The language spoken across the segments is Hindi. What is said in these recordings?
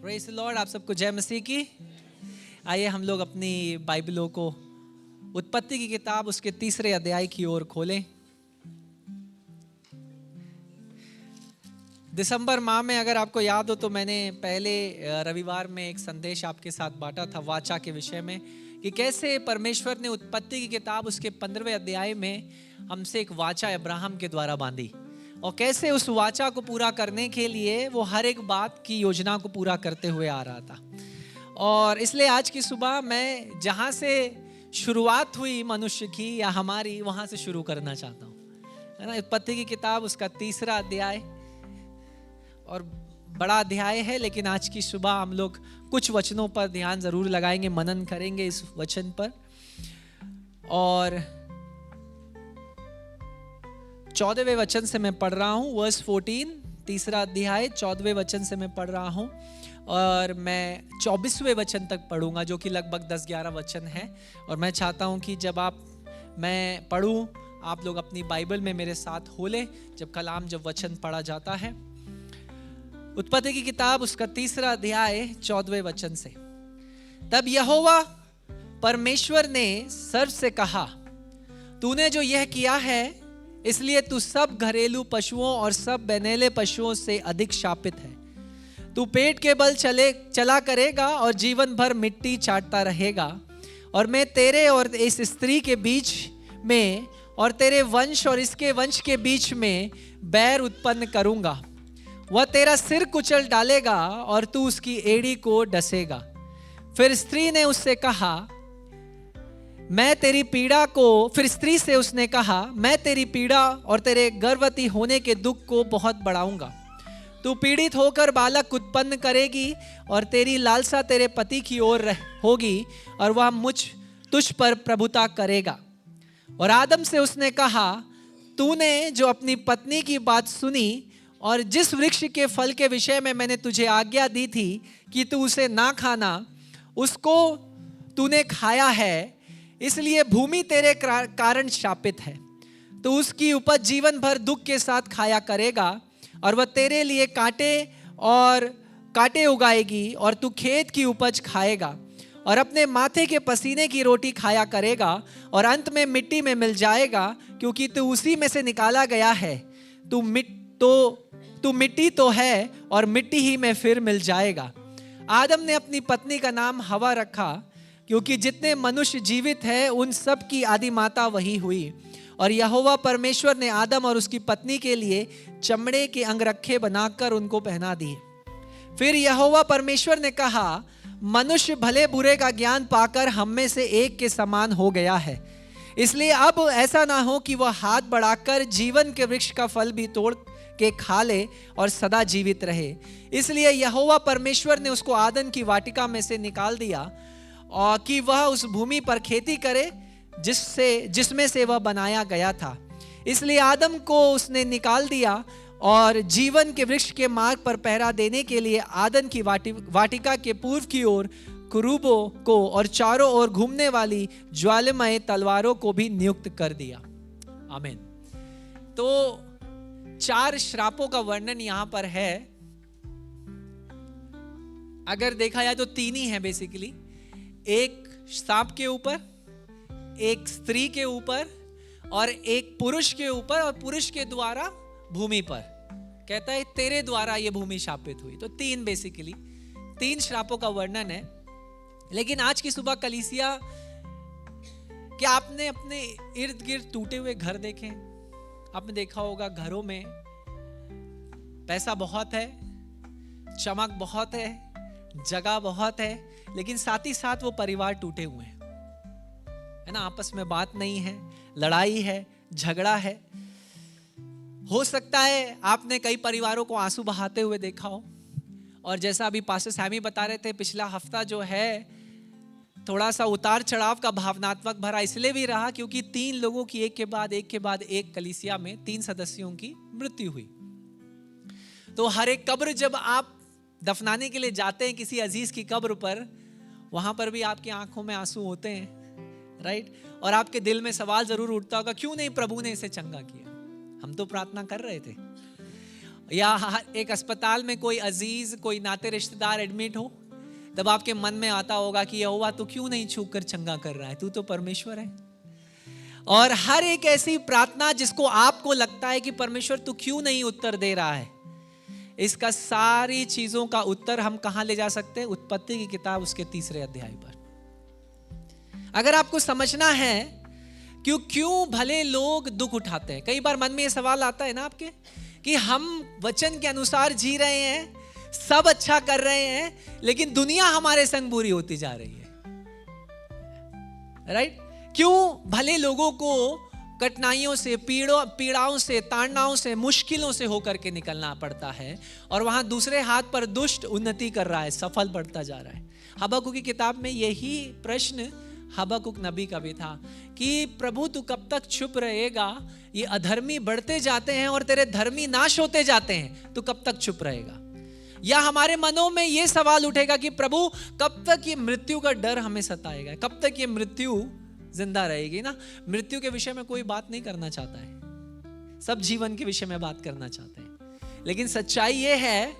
Praise the Lord. आप सबको जय मसीह की। आइए हम लोग अपनी बाइबलों को उत्पत्ति की किताब उसके 3 अध्याय की ओर खोलें। दिसंबर माह में अगर आपको याद हो तो मैंने पहले रविवार में एक संदेश आपके साथ बांटा था वाचा के विषय में, कि कैसे परमेश्वर ने उत्पत्ति की किताब उसके 15वें अध्याय में हमसे एक वाचा अब्राहम के द्वारा बांधी, और कैसे उस वाचा को पूरा करने के लिए वो हर एक बात की योजना को पूरा करते हुए आ रहा था। और इसलिए आज की सुबह मैं जहाँ से शुरुआत हुई मनुष्य की या हमारी, वहाँ से शुरू करना चाहता हूँ, है ना। उत्पत्ति की किताब उसका 3 अध्याय, और बड़ा अध्याय है, लेकिन आज की सुबह हम लोग कुछ वचनों पर ध्यान जरूर लगाएंगे, मनन करेंगे इस वचन पर। और 14वें वचन से मैं पढ़ रहा हूँ, वर्स 14, 3 अध्याय 14वें वचन से मैं पढ़ रहा हूँ, और मैं 24वें वचन तक पढ़ूंगा, जो कि लगभग 10-11 वचन है। और मैं चाहता हूँ कि जब मैं पढ़ूँ, आप लोग अपनी बाइबल में मेरे साथ खोलें जब वचन पढ़ा जाता है। उत्पत्ति की किताब उसका 3 अध्याय 14वें वचन से। तब यहोवा परमेश्वर ने सर्प से कहा, तूने जो यह किया है, इसलिए तू सब घरेलू पशुओं और सब बेनेले पशुओं से अधिक शापित है। तू पेट के बल चला करेगा और जीवन भर मिट्टी चाटता रहेगा। और मैं तेरे और इस स्त्री के बीच में और तेरे वंश और इसके वंश के बीच में बैर उत्पन्न करूंगा। वह तेरा सिर कुचल डालेगा और तू उसकी एड़ी को डसेगा। फिर स्त्री से उसने कहा, मैं तेरी पीड़ा और तेरे गर्भवती होने के दुख को बहुत बढ़ाऊंगा। तू पीड़ित होकर बालक उत्पन्न करेगी और तेरी लालसा तेरे पति की ओर होगी और वह तुझ पर प्रभुता करेगा। और आदम से उसने कहा, तूने जो अपनी पत्नी की बात सुनी और जिस वृक्ष के फल के विषय में मैंने तुझे आज्ञा दी थी कि तू उसे ना खाना, उसको तूने खाया है, इसलिए भूमि तेरे कारण शापित है। तो उसकी उपज जीवन भर दुख के साथ खाया करेगा और वह तेरे लिए कांटे उगाएगी और तू खेत की उपज खाएगा और अपने माथे के पसीने की रोटी खाया करेगा और अंत में मिट्टी में मिल जाएगा, क्योंकि तू उसी में से निकाला गया है। तू मिट्टी तो है और मिट्टी ही में फिर मिल जाएगा। आदम ने अपनी पत्नी का नाम हवा रखा, क्योंकि जितने मनुष्य जीवित हैं उन सब की आदि माता वही हुई। और यहोवा परमेश्वर ने आदम और उसकी पत्नी के लिए चमड़े के अंगरखे बनाकर उनको पहना दिए। फिर यहोवा परमेश्वर ने कहा, मनुष्य भले बुरे का ज्ञान पाकर हम में से एक के समान हो गया है, इसलिए अब ऐसा ना हो कि वह हाथ बढ़ाकर जीवन के वृक्ष का फल भी तोड़ के खा ले और सदा जीवित रहे। इसलिए यहोवा परमेश्वर ने उसको आदन की वाटिका में से निकाल दिया और कि वह उस भूमि पर खेती करे जिसमें से वह बनाया गया था। इसलिए आदम को उसने निकाल दिया और जीवन के वृक्ष के मार्ग पर पहरा देने के लिए आदन की वाटिका के पूर्व की ओर कुरूबों को और चारों ओर घूमने वाली ज्वालामय तलवारों को भी नियुक्त कर दिया। आमीन। तो 4 श्रापों का वर्णन यहां पर है। अगर देखा जाए तो 3 ही है बेसिकली, एक सांप के ऊपर, एक स्त्री के ऊपर और एक पुरुष के ऊपर, और पुरुष के द्वारा भूमि पर। कहता है तेरे द्वारा ये भूमि शापित हुई। तो 3 बेसिकली 3 श्रापों का वर्णन है। लेकिन आज की सुबह कलीसिया, क्या आपने अपने इर्द गिर्द टूटे हुए घर देखे? आपने देखा होगा घरों में पैसा बहुत है, चमक बहुत है, जगह बहुत है, लेकिन साथ ही साथ वो परिवार टूटे हुए हैं, है ना। आपस में बात नहीं है, लड़ाई है, झगड़ा है। हो सकता है आपने कई परिवारों को आंसू बहाते हुए देखा हो। और जैसा अभी पास्टर सैमी बता रहे थे, पिछला हफ्ता जो है थोड़ा सा उतार चढ़ाव का भावनात्मक भरा इसलिए भी रहा क्योंकि 3 लोगों की एक के बाद एक कलीसिया में 3 सदस्यों की मृत्यु हुई। तो हर एक कब्र जब आप दफनाने के लिए जाते हैं किसी अजीज की कब्र पर, वहां पर भी आपकी आंखों में आंसू होते हैं, राइट। और आपके दिल में सवाल जरूर उठता होगा, क्यों नहीं प्रभु ने इसे चंगा किया? हम तो प्रार्थना कर रहे थे। या एक अस्पताल में कोई अजीज, कोई नाते रिश्तेदार एडमिट हो, तब आपके मन में आता होगा कि यहोवा तू क्यों नहीं छू कर चंगा कर रहा है, तू तो परमेश्वर है। और हर एक ऐसी प्रार्थना जिसको आपको लगता है कि परमेश्वर तू क्यों नहीं उत्तर दे रहा है, इसका सारी चीजों का उत्तर हम कहां ले जा सकते हैं? उत्पत्ति की किताब उसके 3 अध्याय पर। अगर आपको समझना है क्यों भले लोग दुख उठाते हैं। कई बार मन में ये सवाल आता है ना आपके कि हम वचन के अनुसार जी रहे हैं, सब अच्छा कर रहे हैं, लेकिन दुनिया हमारे संग बुरी होती जा रही है, राइट? क्यों भले लोगों को कठिनाइयों से, पीड़ाओं से, ताड़नाओं से, मुश्किलों से होकर के निकलना पड़ता है, और वहां दूसरे हाथ पर दुष्ट उन्नति कर रहा है, सफल बढ़ता जा रहा है। हबक्कुक की किताब में यही प्रश्न हबक्कुक नबी का भी था कि प्रभु तू कब तक चुप रहेगा? ये अधर्मी बढ़ते जाते हैं और तेरे धर्मी नाश होते जाते हैं, तू कब तक चुप रहेगा? या हमारे मनों में ये सवाल उठेगा कि प्रभु कब तक ये मृत्यु का डर हमें सताएगा, कब तक ये मृत्यु जिंदा रहेगी ना? मृत्यु के विषय में कोई बात नहीं करना चाहता है, सब जीवन के विषय में बात करना चाहते हैं। लेकिन सच्चाई ये है,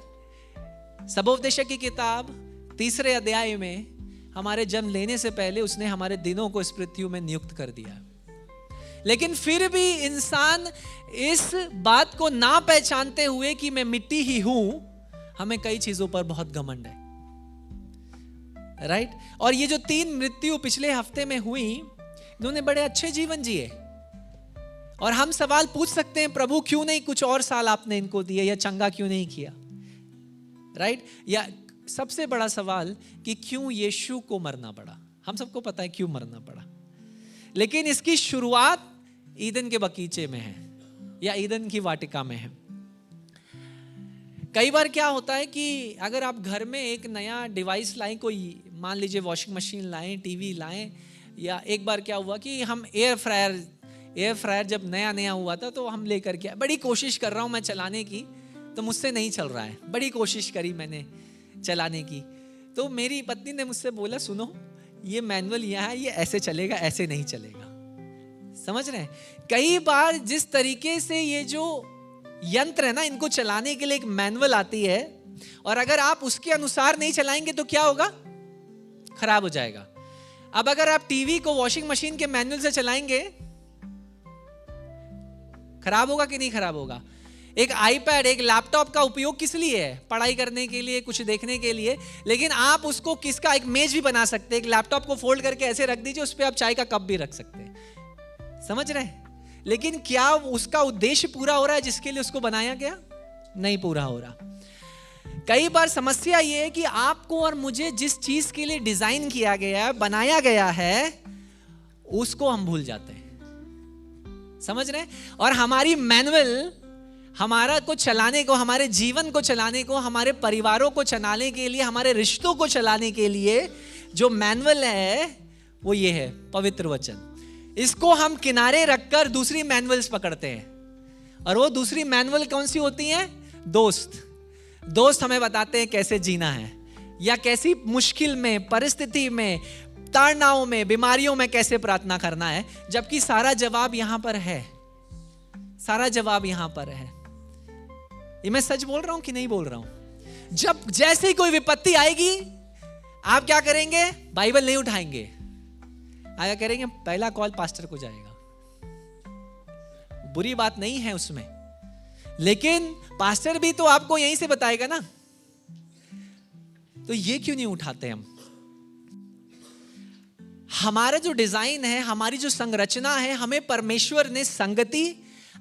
सबोपदेशक की किताब 3 अध्याय में हमारे जन्म लेने से पहले उसने हमारे दिनों को इस पृथ्वी में नियुक्त कर दिया। लेकिन फिर भी इंसान इस बात को ना पहचानते हुए कि मैं मिट्टी ही हूं, हमें कई चीजों पर बहुत घमंड है, राइट? और ये जो 3 मृत्यु पिछले हफ्ते में हुई, इन्होंने बड़े अच्छे जीवन जिए, और हम सवाल पूछ सकते हैं प्रभु क्यों नहीं कुछ और साल आपने इनको दिए, या चंगा क्यों नहीं किया, राइट? या सबसे बड़ा सवाल कि क्यों यीशु को मरना पड़ा? हम सबको पता है क्यों मरना पड़ा, लेकिन इसकी शुरुआत ईदन के बगीचे में है या ईदन की वाटिका में है। कई बार क्या होता है कि अगर आप घर में एक नया डिवाइस लाएं, कोई मान लीजिए वॉशिंग मशीन लाएं, टीवी लाएं, या एक बार क्या हुआ कि हम एयर फ्रायर जब नया हुआ था तो हम लेकर के, बड़ी कोशिश कर रहा हूं मैं चलाने की, तो मुझसे नहीं चल रहा है, बड़ी कोशिश करी मैंने चलाने की, तो मेरी पत्नी ने मुझसे बोला सुनो ये मैनुअल यहाँ है, ये ऐसे चलेगा, ऐसे नहीं चलेगा। समझ रहे हैं? कई बार जिस तरीके से ये जो यंत्र है ना, इनको चलाने के लिए एक मैनुअल आती है, और अगर आप उसके अनुसार नहीं चलाएंगे तो क्या होगा? खराब हो जाएगा। अब अगर आप टीवी को वॉशिंग मशीन के मैनुअल से चलाएंगे, खराब होगा कि नहीं खराब होगा? एक आईपैड, एक लैपटॉप का उपयोग किस लिए है? पढ़ाई करने के लिए, कुछ देखने के लिए, लेकिन आप उसको किसका एक मेज भी बना सकते हैं। एक लैपटॉप को फोल्ड करके ऐसे रख दीजिए, उस पर आप चाय का कप भी रख सकते हैं। समझ रहे हैं? लेकिन क्या उसका उद्देश्य पूरा हो रहा है जिसके लिए उसको बनाया गया? नहीं पूरा हो रहा। कई बार समस्या यह है कि आपको और मुझे जिस चीज के लिए डिजाइन किया गया है, बनाया गया है, उसको हम भूल जाते हैं। समझ रहे हैं? और हमारी मैनुअल हमारा को चलाने को, हमारे जीवन को चलाने को, हमारे परिवारों को चलाने के लिए, हमारे रिश्तों को चलाने के लिए जो मैनुअल है वो ये है, पवित्र वचन। इसको हम किनारे रखकर दूसरी मैनुअल्स पकड़ते हैं, और वो दूसरी मैनुअल कौन सी होती है? दोस्त हमें बताते हैं कैसे जीना है, या कैसी मुश्किल में, परिस्थिति में, ताड़नाओं में, बीमारियों में कैसे प्रार्थना करना है, जबकि सारा जवाब यहां पर है। सारा जवाब यहां पर है। ये मैं सच बोल रहा हूं कि नहीं बोल रहा हूं? जब जैसे ही कोई विपत्ति आएगी, आप क्या करेंगे? बाइबल नहीं उठाएंगे, आया करेंगे पहला कॉल पास्टर को जाएगा। बुरी बात नहीं है उसमें, लेकिन पास्टर भी तो आपको यहीं से बताएगा ना, तो ये क्यों नहीं उठाते हम? हमारा जो डिजाइन है, हमारी जो संरचना है, हमें परमेश्वर ने संगति,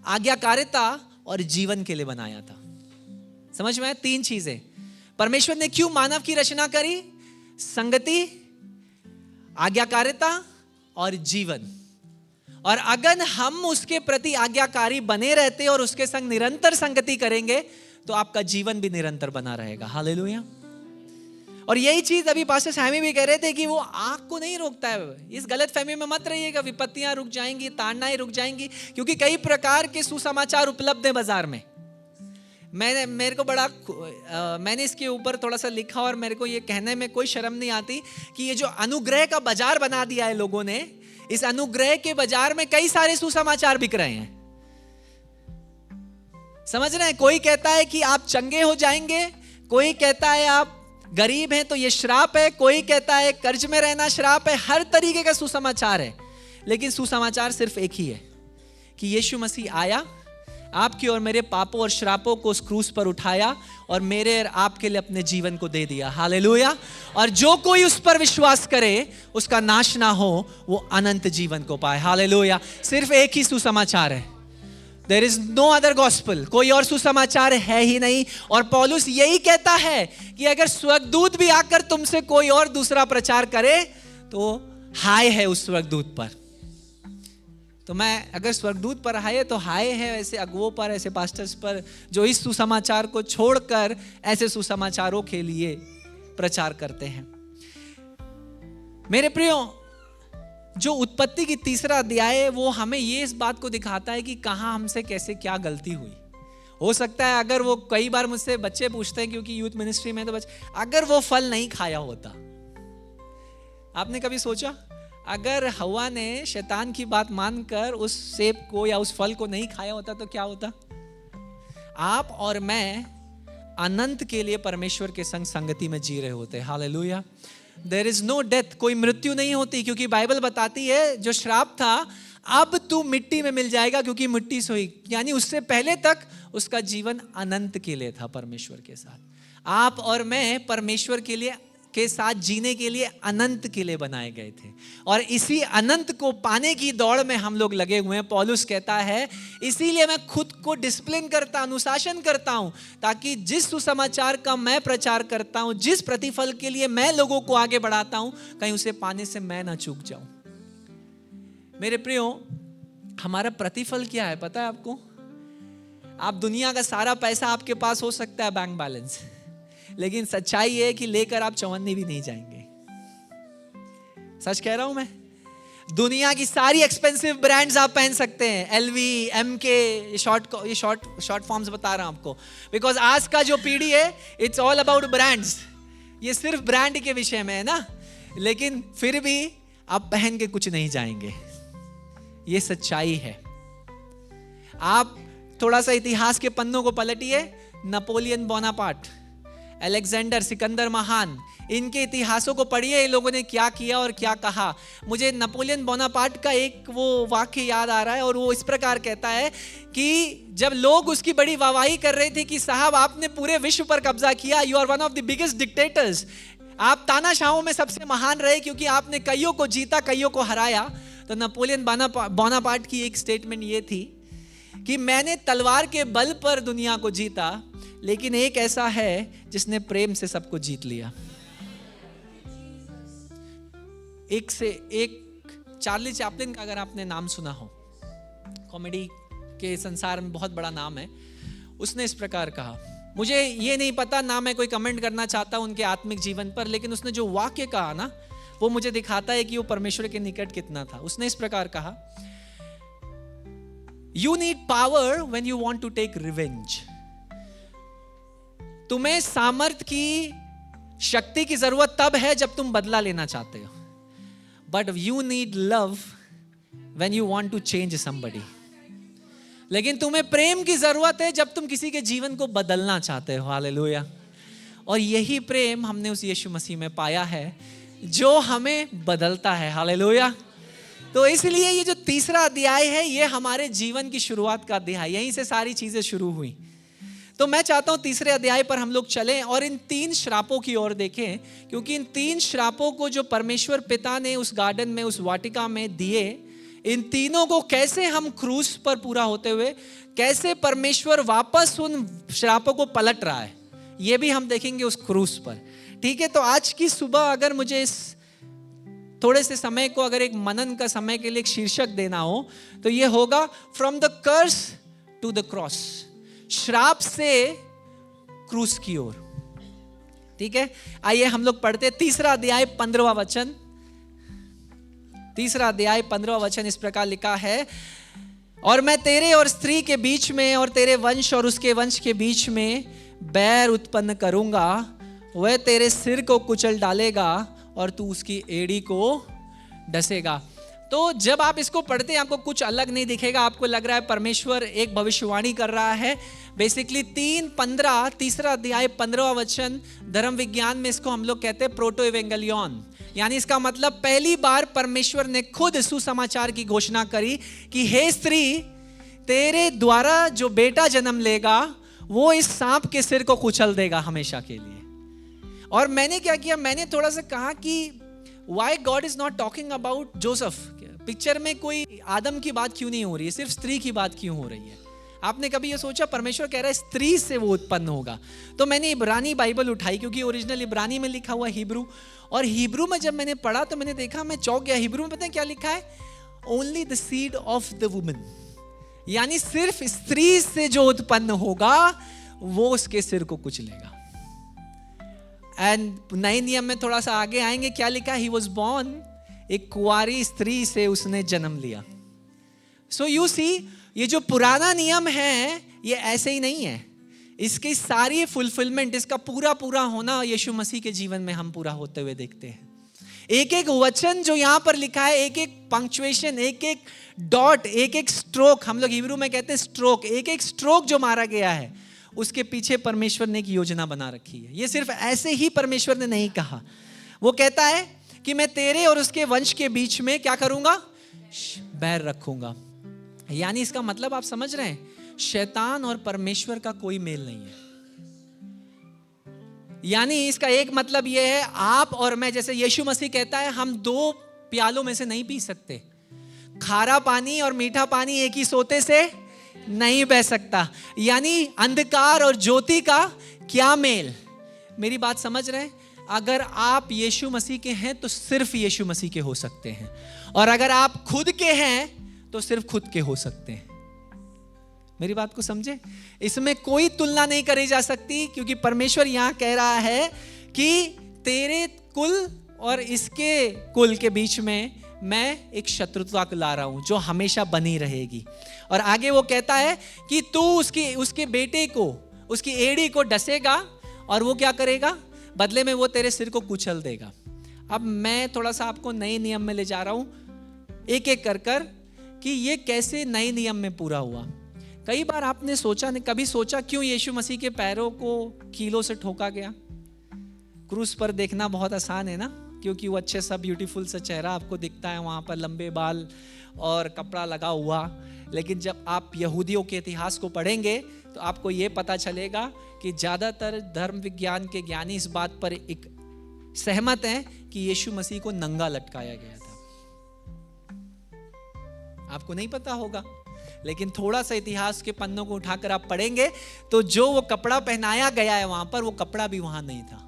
आज्ञाकारिता और जीवन के लिए बनाया था। समझ में आया? 3 चीजें परमेश्वर ने क्यों मानव की रचना करी? संगति, आज्ञाकारिता और जीवन। और अगर हम उसके प्रति आज्ञाकारी बने रहते और उसके संग निरंतर संगति करेंगे, तो आपका जीवन भी निरंतर बना रहेगा। हालेलुया। और यही चीज अभी पास्टर सैमी भी कह रहे थे कि वो आग को नहीं रोकता है। इस गलतफहमी में मत रहिएगा, विपत्तियां रुक जाएंगी, ताड़नाएं रुक जाएंगी, क्योंकि कई प्रकार के सुसमाचार उपलब्ध है बाजार में। मेरे को मैंने इसके ऊपर थोड़ा सा लिखा, और मेरे को ये कहने में कोई शर्म नहीं आती कि ये जो अनुग्रह का बाजार बना दिया है लोगों ने, इस अनुग्रह के बाजार में कई सारे सुसमाचार बिक रहे हैं। समझ रहे हैं? कोई कहता है कि आप चंगे हो जाएंगे, कोई कहता है आप गरीब हैं तो ये श्राप है, कोई कहता है कर्ज में रहना श्राप है। हर तरीके का सुसमाचार है, लेकिन सुसमाचार सिर्फ एक ही है कि यीशु मसीह आया, आपके और मेरे पापों और श्रापों को उस क्रूस पर उठाया और मेरे और आपके लिए अपने जीवन को दे दिया। हालेलुया। और जो कोई उस पर विश्वास करे उसका नाश ना हो, वो अनंत जीवन को पाए। हालेलुया। सिर्फ एक ही सुसमाचार है, there is no other gospel. कोई और सुसमाचार है ही नहीं। और पौलुस यही कहता है कि अगर स्वर्गदूत भी आकर तुमसे कोई और दूसरा प्रचार करे तो हाय है उस स्वर्गदूत पर। तो मैं अगर स्वर्गदूत पर हाय तो हाय है ऐसे अगुओं पर, ऐसे पास्टर्स पर जो इस सुसमाचार को छोड़कर ऐसे सुसमाचारों के लिए प्रचार करते हैं। मेरे प्रियो, जो उत्पत्ति की तीसरा अध्याय है वो हमें ये इस बात को दिखाता है कि कहाँ हमसे कैसे क्या गलती हुई। हो सकता है अगर वो, कई बार मुझसे बच्चे पूछते हैं क्योंकि यूथ मिनिस्ट्री में, तो अगर वो फल नहीं खाया होता, आपने कभी सोचा अगर हवा ने शैतान की बात मानकर उस सेब को या उस फल को नहीं खाया होता तो क्या होता? आप और मैं अनंत के लिए परमेश्वर के संग संगति में जी रहे होते। Hallelujah. There is no death, कोई मृत्यु नहीं होती, क्योंकि बाइबल बताती है जो श्राप था अब तू मिट्टी में मिल जाएगा क्योंकि मिट्टी से हुई, यानी उससे पहले तक उसका जीवन अनंत के लिए था परमेश्वर के साथ। आप और मैं परमेश्वर के साथ जीने के लिए अनंत के लिए बनाए गए थे और इसी अनंत को पाने की दौड़ में हम लोग लगे हुए हैं। पौलुस कहता है इसीलिए मैं खुद को डिसिप्लिन करता, अनुशासन करता हूं, ताकि जिस सुसमाचार का मैं प्रचार करता हूं, जिस प्रतिफल के लिए मैं लोगों को आगे बढ़ाता हूं, कहीं उसे पाने से मैं ना चूक जाऊं। मेरे प्रियो, हमारा प्रतिफल क्या है पता है आपको? आप दुनिया का सारा पैसा आपके पास हो सकता है बैंक बैलेंस, लेकिन सच्चाई है कि लेकर आप चौवन्नी भी नहीं जाएंगे। सच कह रहा हूं मैं। दुनिया की सारी एक्सपेंसिव ब्रांड्स आप पहन सकते हैं, एलवी, एमके, ये शॉर्ट फॉर्म्स बता रहा हूं आपको, बिकॉज आज का जो पीढ़ी है इट्स ऑल अबाउट ब्रांड्स। ये सिर्फ ब्रांड के विषय में है ना, लेकिन फिर भी आप पहन के कुछ नहीं जाएंगे। ये सच्चाई है। आप थोड़ा सा इतिहास के पन्नों को पलटिए, नेपोलियन बोनापार्ट, अलेक्जेंडर, सिकंदर महान, इनके इतिहासों को पढ़िए, इन लोगों ने क्या किया और क्या कहा। मुझे नेपोलियन बोनापार्ट का एक वो वाक्य याद आ रहा है और वो इस प्रकार कहता है कि जब लोग उसकी बड़ी वाहवाही कर रहे थे कि साहब आपने पूरे विश्व पर कब्जा किया, you are one of the biggest dictators, आप तानाशाहों में सबसे महान रहे क्योंकि आपने कईयों को जीता, कईयों को हराया, तो नेपोलियन बोनापार्ट की एक स्टेटमेंट ये थी कि मैंने तलवार के बल पर दुनिया को जीता, लेकिन एक ऐसा है जिसने प्रेम से सबको जीत लिया। एक से एक चार्ली चैपलिन का अगर आपने नाम सुना हो, कॉमेडी के संसार में बहुत बड़ा नाम है, उसने इस प्रकार कहा, मुझे ये नहीं पता ना मैं कोई कमेंट करना चाहता उनके आत्मिक जीवन पर, लेकिन उसने जो वाक्य कहा ना वो मुझे दिखाता है कि वो परमेश्वर के निकट कितना था। उसने इस प्रकार कहा, you need power when you want to take revenge. तुम्हें सामर्थ की, शक्ति की जरूरत तब है जब तुम बदला लेना चाहते हो, but you need love when you want to change somebody. लेकिन तुम्हें प्रेम की जरूरत है जब तुम किसी के जीवन को बदलना चाहते हो। हालेलुया। और यही प्रेम हमने उस यीशु मसीह में पाया है जो हमें बदलता है। हालेलुया। तो इसलिए ये जो तीसरा अध्याय है ये हमारे जीवन की शुरुआत का अध्याय, यहीं से सारी चीजें शुरू हुई। तो मैं चाहता हूं तीसरे अध्याय पर हम लोग चलें और इन 3 श्रापों की ओर देखें, क्योंकि इन 3 श्रापों को जो परमेश्वर पिता ने उस गार्डन में, उस वाटिका में दिए, इन तीनों को कैसे हम क्रूस पर पूरा होते हुए कैसे परमेश्वर वापस उन श्रापों को पलट रहा है, ये भी हम देखेंगे उस क्रूस पर। ठीक है, तो आज की सुबह अगर मुझे इस थोड़े से समय को अगर एक मनन का समय के लिए एक शीर्षक देना हो तो ये होगा from the curse to the cross, श्राप से क्रूस की ओर। ठीक है, आइए हम लोग पढ़ते हैं तीसरा अध्याय 15वां वचन। तीसरा अध्याय 15वां वचन इस प्रकार लिखा है, और मैं तेरे और स्त्री के बीच में और तेरे वंश और उसके वंश के बीच में बैर उत्पन्न करूंगा, वह तेरे सिर को कुचल डालेगा और तू उसकी एड़ी को डसेगा। तो जब आप इसको पढ़ते हैं आपको कुछ अलग नहीं दिखेगा, आपको लग रहा है परमेश्वर एक भविष्यवाणी कर रहा है। बेसिकली 3:15 तीसरा अध्याय 15वां वचन, धर्म विज्ञान में इसको हम लोग कहते हैं प्रोटो एवेंगेलियन, यानी इसका मतलब पहली बार परमेश्वर ने खुद सुसमाचार की घोषणा करी कि हे स्त्री, तेरे द्वारा जो बेटा जन्म लेगा वो इस सांप के सिर को कुचल देगा हमेशा के लिए। और मैंने क्या किया, मैंने थोड़ा सा कहा कि why God is not talking about Joseph. Picture में कोई आदम की बात क्यों नहीं हो रही है, सिर्फ स्त्री की बात क्यों हो रही है? आपने कभी ये सोचा? परमेश्वर कह रहा है स्त्री से वो उत्पन्न होगा। तो मैंने इब्रानी बाइबल उठाई, क्योंकि ओरिजिनल इब्रानी में लिखा हुआ हिब्रू, और हिब्रू में जब मैंने पढ़ा तो मैंने देखा, मैं चौंक गया। हिब्रू में पता है क्या लिखा है? Only the seed of the woman, यानी सिर्फ स्त्री से जो उत्पन्न होगा वो उसके सिर को कुचलेगा। एंड नए नियम में थोड़ा सा आगे आएंगे, क्या लिखा? ही वॉज बॉर्न, एक कुंवारी स्त्री से उसने जन्म लिया। सो यू सी, ये जो पुराना नियम है ये ऐसे ही नहीं है, इसकी सारी फुलफिलमेंट, इसका पूरा पूरा होना यीशु मसीह के जीवन में हम पूरा होते हुए देखते हैं। एक एक वचन जो यहाँ पर लिखा है, एक एक पंक्चुएशन, एक एक डॉट, एक एक स्ट्रोक, हम लोग हिब्रू में कहते हैं स्ट्रोक, एक एक स्ट्रोक जो मारा गया है उसके पीछे परमेश्वर ने एक योजना बना रखी है। ये सिर्फ ऐसे ही परमेश्वर ने नहीं कहा, वो कहता है कि मैं तेरे और उसके वंश के बीच में क्या करूंगा? बैर रखूंगा। यानी इसका मतलब आप समझ रहे हैं, शैतान और परमेश्वर का कोई मेल नहीं है। यानी इसका एक मतलब यह है, आप और मैं, जैसे यीशु मसीह कहता है हम दो प्यालों में से नहीं पी सकते, खारा पानी और मीठा पानी एक ही सोते से नहीं बह सकता। यानी अंधकार और ज्योति का क्या मेल? मेरी बात समझ रहे हैं? अगर आप यीशु मसीह के हैं तो सिर्फ यीशु मसीह के हो सकते हैं, और अगर आप खुद के हैं तो सिर्फ खुद के हो सकते हैं। मेरी बात को समझे? इसमें कोई तुलना नहीं करी जा सकती, क्योंकि परमेश्वर यहां कह रहा है कि तेरे कुल और इसके कुल के बीच में मैं एक शत्रुता को ला रहा हूं जो हमेशा बनी रहेगी। और आगे वो कहता है कि तू उसके बेटे को, उसकी एड़ी को डसेगा और वो क्या करेगा? बदले में वो तेरे सिर को कुचल देगा। अब मैं थोड़ा सा आपको नए नियम में ले जा रहा हूं, एक एक कर कर, कि ये कैसे नए नियम में पूरा हुआ। कई बार आपने कभी सोचा क्यों यीशु मसीह के पैरों को कीलों से ठोका गया? क्रूस पर देखना बहुत आसान है ना, क्योंकि वो अच्छे सा ब्यूटीफुल सा चेहरा आपको दिखता है, वहाँ पर लंबे बाल और कपड़ा लगा हुआ। लेकिन जब आप यहूदियों के इतिहास को पढ़ेंगे तो आपको ये पता चलेगा कि ज़्यादातर धर्म विज्ञान के ज्ञानी इस बात पर एक सहमत हैं कि यीशु मसीह को नंगा लटकाया गया था। आपको नहीं पता होगा, लेकिन थोड़ा सा इतिहास के पन्नों को उठाकर आप पढ़ेंगे तो जो वो कपड़ा पहनाया गया है वहां पर, वो कपड़ा भी वहां नहीं था।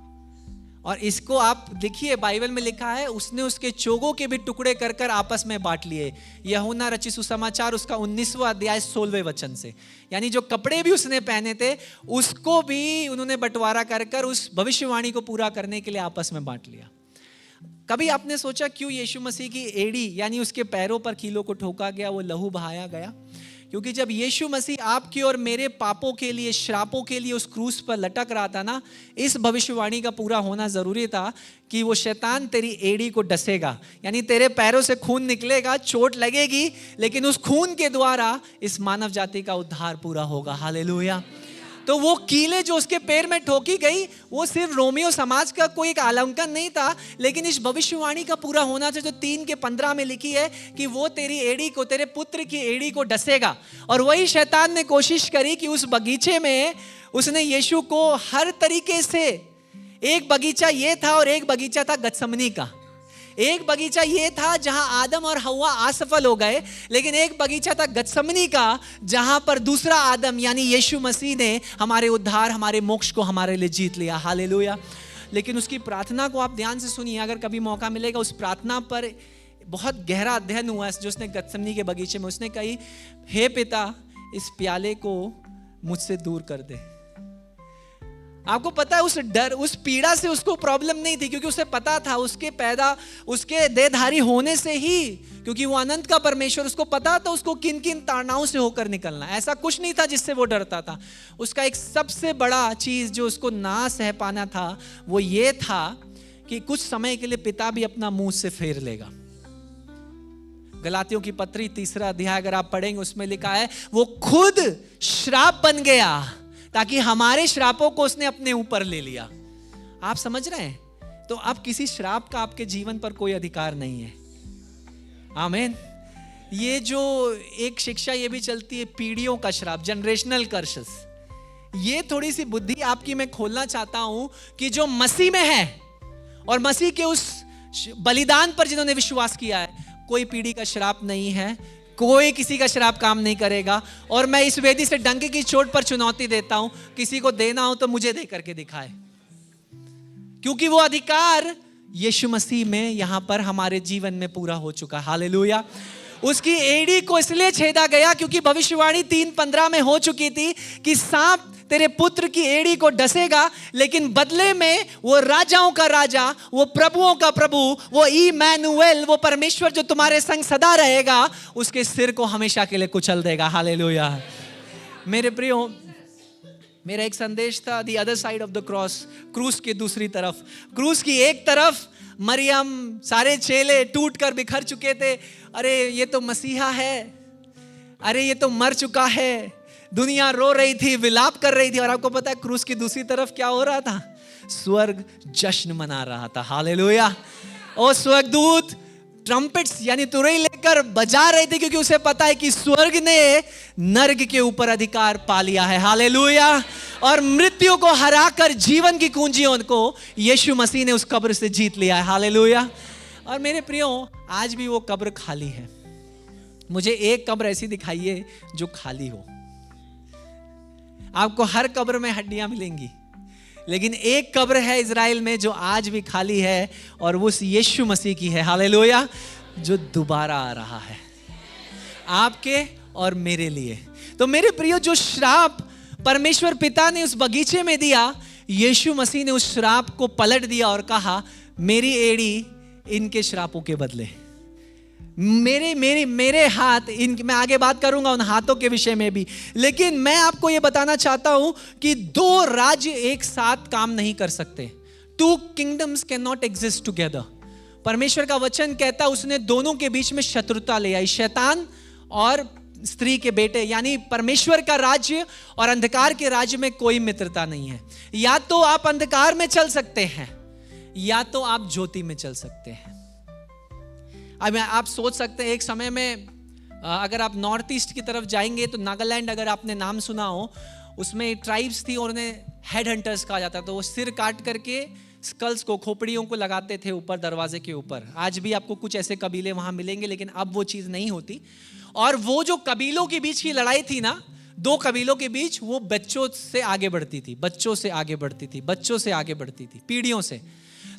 और इसको आप देखिए, बाइबल में लिखा है उसने उसके चोगों के भी टुकड़े कर कर आपस में बांट लिए। यूहन्ना रचित सुसमाचार उसका 19वां अध्याय 16वें वचन से, यानी जो कपड़े भी उसने पहने थे उसको भी उन्होंने बंटवारा कर कर उस भविष्यवाणी को पूरा करने के लिए आपस में बांट लिया। कभी आपने सोचा क्यों यीशु मसीह की एड़ी यानी उसके पैरों पर कीलों को ठोका गया, वो लहू बहाया गया? क्योंकि जब यीशु मसीह आपके और मेरे पापों के लिए, श्रापों के लिए उस क्रूस पर लटक रहा था ना, इस भविष्यवाणी का पूरा होना जरूरी था कि वो शैतान तेरी एड़ी को डसेगा, यानी तेरे पैरों से खून निकलेगा, चोट लगेगी, लेकिन उस खून के द्वारा इस मानव जाति का उद्धार पूरा होगा। हालेलुया। तो वो कीले जो उसके पैर में ठोकी गई, वो सिर्फ रोमियो समाज का कोई एक आलंकन नहीं था, लेकिन इस भविष्यवाणी का पूरा होना था जो 3:15 में लिखी है कि वो तेरी एड़ी को, तेरे पुत्र की एड़ी को डसेगा। और वही शैतान ने कोशिश करी कि उस बगीचे में उसने यीशु को हर तरीके से, एक बगीचा ये था और एक बगीचा था गतसमनी का। एक बगीचा ये था जहां आदम और हव्वा असफल हो गए, लेकिन एक बगीचा था गतसमनी का जहां पर दूसरा आदम यानी यीशु मसीह ने हमारे उद्धार, हमारे मोक्ष को हमारे लिए जीत लिया। हालेलुया। लेकिन उसकी प्रार्थना को आप ध्यान से सुनिए, अगर कभी मौका मिलेगा। उस प्रार्थना पर बहुत गहरा अध्ययन हुआ जो उसने गतसमनी के बगीचे में उसने कही, हे पिता, इस प्याले को मुझसे दूर कर दे। आपको पता है उस डर, उस पीड़ा से उसको प्रॉब्लम नहीं थी, क्योंकि उसे पता था उसके देहधारी होने से ही, क्योंकि वो अनंत का परमेश्वर, उसको पता था उसको किन किन ताड़नाओं से होकर निकलना। ऐसा कुछ नहीं था जिससे वो डरता था। उसका एक सबसे बड़ा चीज जो उसको ना सह पाना था वो ये था कि कुछ समय के लिए पिता भी अपना मुंह से फेर लेगा। गलातियों की पत्री 3 अध्याय अगर आप पढ़ेंगे उसमें लिखा है वो खुद श्राप बन गया ताकि हमारे श्रापों को उसने अपने ऊपर ले लिया। आप समझ रहे हैं? तो अब किसी श्राप का आपके जीवन पर कोई अधिकार नहीं है। आमीन। ये जो एक शिक्षा ये भी चलती है पीढ़ियों का श्राप, जनरेशनल कर्सेस, ये थोड़ी सी बुद्धि आपकी मैं खोलना चाहता हूं कि जो मसीह में है और मसीह के उस बलिदान पर जिन्होंने विश्वास किया है, कोई पीढ़ी का श्राप नहीं है, कोई किसी का श्राप काम नहीं करेगा। और मैं इस वेदी से डंके की चोट पर चुनौती देता हूं, किसी को देना हो तो मुझे दे करके दिखाए, क्योंकि वो अधिकार यीशु मसीह में यहां पर हमारे जीवन में पूरा हो चुका। हालेलुया। उसकी एड़ी को इसलिए छेदा गया क्योंकि भविष्यवाणी 3:15 में हो चुकी थी कि सांप तेरे पुत्र की एड़ी को डसेगा, लेकिन बदले में वो राजाओं का राजा, वो प्रभुओं का प्रभु, वो इमैनुएल, वो परमेश्वर जो तुम्हारे संग सदा रहेगा, उसके सिर को हमेशा के लिए कुचल देगा। हालेलुया। मेरे प्रियो, मेरा एक संदेश था the other side of the cross, क्रूस की दूसरी तरफ। क्रूस की एक तरफ मरियम, सारे चेले टूट कर बिखर चुके थे, अरे ये तो मसीहा है, अरे ये तो मर चुका है। दुनिया रो रही थी, विलाप कर रही थी। और आपको पता है क्रूस की दूसरी तरफ क्या हो रहा था? स्वर्ग जश्न मना रहा था। हालेलुया। और स्वर्गदूत ट्रम्पेट्स यानी तुरई लेकर बजा रहे थे, क्योंकि उसे पता है कि स्वर्ग ने नर्क के ऊपर अधिकार पा लिया है। हालेलुया। और मृत्यु को हराकर जीवन की कुंजियों को यीशु मसीह ने उस कब्र से जीत लिया है। हालेलुया। और मेरे प्रियो, आज भी वो कब्र खाली है। मुझे एक कब्र ऐसी दिखाइए जो खाली हो। आपको हर कब्र में हड्डियां मिलेंगी, लेकिन एक कब्र है इजराइल में जो आज भी खाली है, और वो यीशु मसीह की है। हालेलुया। जो दोबारा आ रहा है आपके और मेरे लिए। तो मेरे प्रियो, जो श्राप परमेश्वर पिता ने उस बगीचे में दिया, यीशु मसीह ने उस श्राप को पलट दिया और कहा मेरी एड़ी इनके श्रापों के बदले, मेरे हाथ, मैं आगे बात करूंगा उन हाथों के विषय में भी। लेकिन मैं आपको यह बताना चाहता हूं कि दो राज्य एक साथ काम नहीं कर सकते। 2 kingdoms can not exist together. परमेश्वर का वचन कहता है उसने दोनों के बीच में शत्रुता ले आई, शैतान और स्त्री के बेटे, यानी परमेश्वर का राज्य और अंधकार के राज्य में कोई मित्रता नहीं है। या तो आप अंधकार में चल सकते हैं या तो आप ज्योति में चल सकते हैं। अब आप सोच सकते हैं एक समय में अगर आप नॉर्थ ईस्ट की तरफ जाएंगे तो नागालैंड, अगर आपने नाम सुना हो, उसमें ट्राइब्स थी और उन्हें हेड हंटर्स कहा जाता। तो वो सिर काट करके स्कल्स को, खोपड़ियों को लगाते थे ऊपर दरवाजे के ऊपर। आज भी आपको कुछ ऐसे कबीले वहां मिलेंगे, लेकिन अब वो चीज़ नहीं होती। और वो जो कबीलों के बीच की लड़ाई थी ना, 2 कबीलों के बीच, वो बच्चों से आगे बढ़ती थी, बच्चों से आगे बढ़ती थी, बच्चों से आगे बढ़ती थी, पीढ़ियों से।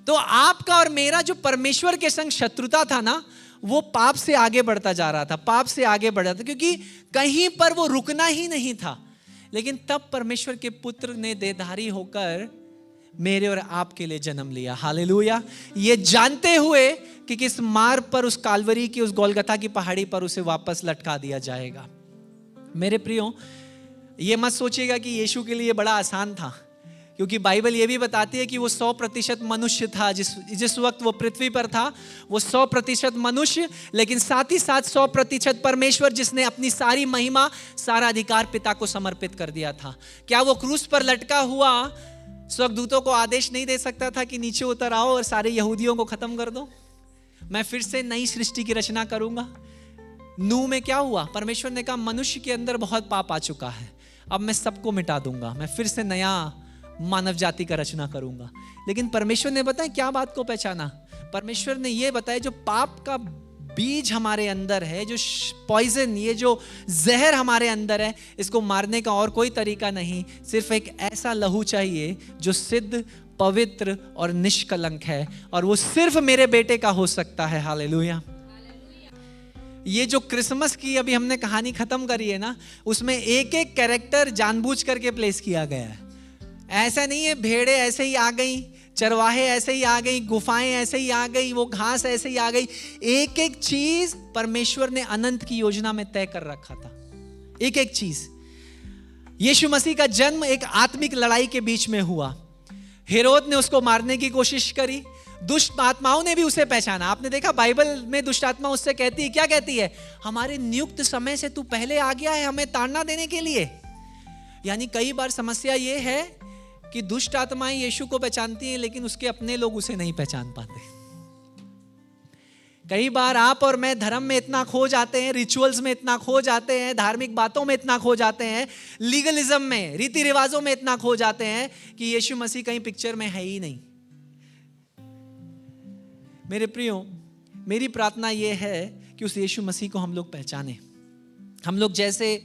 तो आपका और मेरा जो परमेश्वर के संग शत्रुता था ना, वो पाप से आगे बढ़ता जा रहा था, पाप से आगे बढ़ रहा था, क्योंकि कहीं पर वो रुकना ही नहीं था। लेकिन तब परमेश्वर के पुत्र ने देहधारी होकर मेरे और आपके लिए जन्म लिया। हालेलुया। ये जानते हुए कि किस मार्ग पर, उस कालवरी की, उस गोलगथा की पहाड़ी पर उसे वापस लटका दिया जाएगा। मेरे प्रियो, ये मत सोचिएगा कि यीशु के लिए बड़ा आसान था, क्योंकि बाइबल ये भी बताती है कि वो 100% मनुष्य था। जिस वक्त वो पृथ्वी पर था, वो 100% मनुष्य, लेकिन साथ ही साथ 100% परमेश्वर, जिसने अपनी सारी महिमा, सारा अधिकार पिता को समर्पित कर दिया था। क्या वो क्रूस पर लटका हुआ स्वर्गदूतों को आदेश नहीं दे सकता था कि नीचे उतर आओ और सारे यहूदियों को खत्म कर दो, मैं फिर से नई सृष्टि की रचना करूंगा? नूह में क्या हुआ? परमेश्वर ने कहा मनुष्य के अंदर बहुत पाप आ चुका है, अब मैं सबको मिटा दूंगा, मैं फिर से नया मानव जाति का रचना करूंगा। लेकिन परमेश्वर ने बताया क्या बात को पहचाना? परमेश्वर ने यह बताया जो पाप का बीज हमारे अंदर है, जो पॉइजन, ये जो जहर हमारे अंदर है, इसको मारने का और कोई तरीका नहीं, सिर्फ एक ऐसा लहू चाहिए जो सिद्ध, पवित्र और निष्कलंक है, और वो सिर्फ मेरे बेटे का हो सकता है। हालेलुया। ये जो क्रिसमस की अभी हमने कहानी खत्म करी है ना, उसमें एक एक कैरेक्टर जानबूझ करके प्लेस किया गया है। ऐसा नहीं है भेड़े ऐसे ही आ गई, चरवाहे ऐसे ही आ गई, गुफाएं ऐसे ही आ गई, वो घास ऐसे ही आ गई। एक एक चीज परमेश्वर ने अनंत की योजना में तय कर रखा था, एक एक चीज। यीशु मसीह का जन्म एक आत्मिक लड़ाई के बीच में हुआ। हेरोद ने उसको मारने की कोशिश करी, दुष्ट आत्माओं ने भी उसे पहचाना। आपने देखा बाइबल में दुष्ट आत्मा उससे कहती है, क्या कहती है? हमारे नियुक्त समय से तू पहले आ गया है हमें ताड़ना देने के लिए। यानी कई बार समस्या ये है कि दुष्ट आत्माएं यीशु को पहचानती हैं, लेकिन उसके अपने लोग उसे नहीं पहचान पाते। कई बार आप और मैं धर्म में इतना खो जाते हैं, रिचुअल्स में इतना खो जाते हैं, धार्मिक बातों में इतना खो जाते हैं, लीगलिज्म में, रीति रिवाजों में इतना खो जाते हैं कि यीशु मसीह कहीं पिक्चर में है ही नहीं। मेरे प्रियो, मेरी प्रार्थना यह है कि उस यीशु मसीह को हम लोग पहचाने। हम लोग जैसे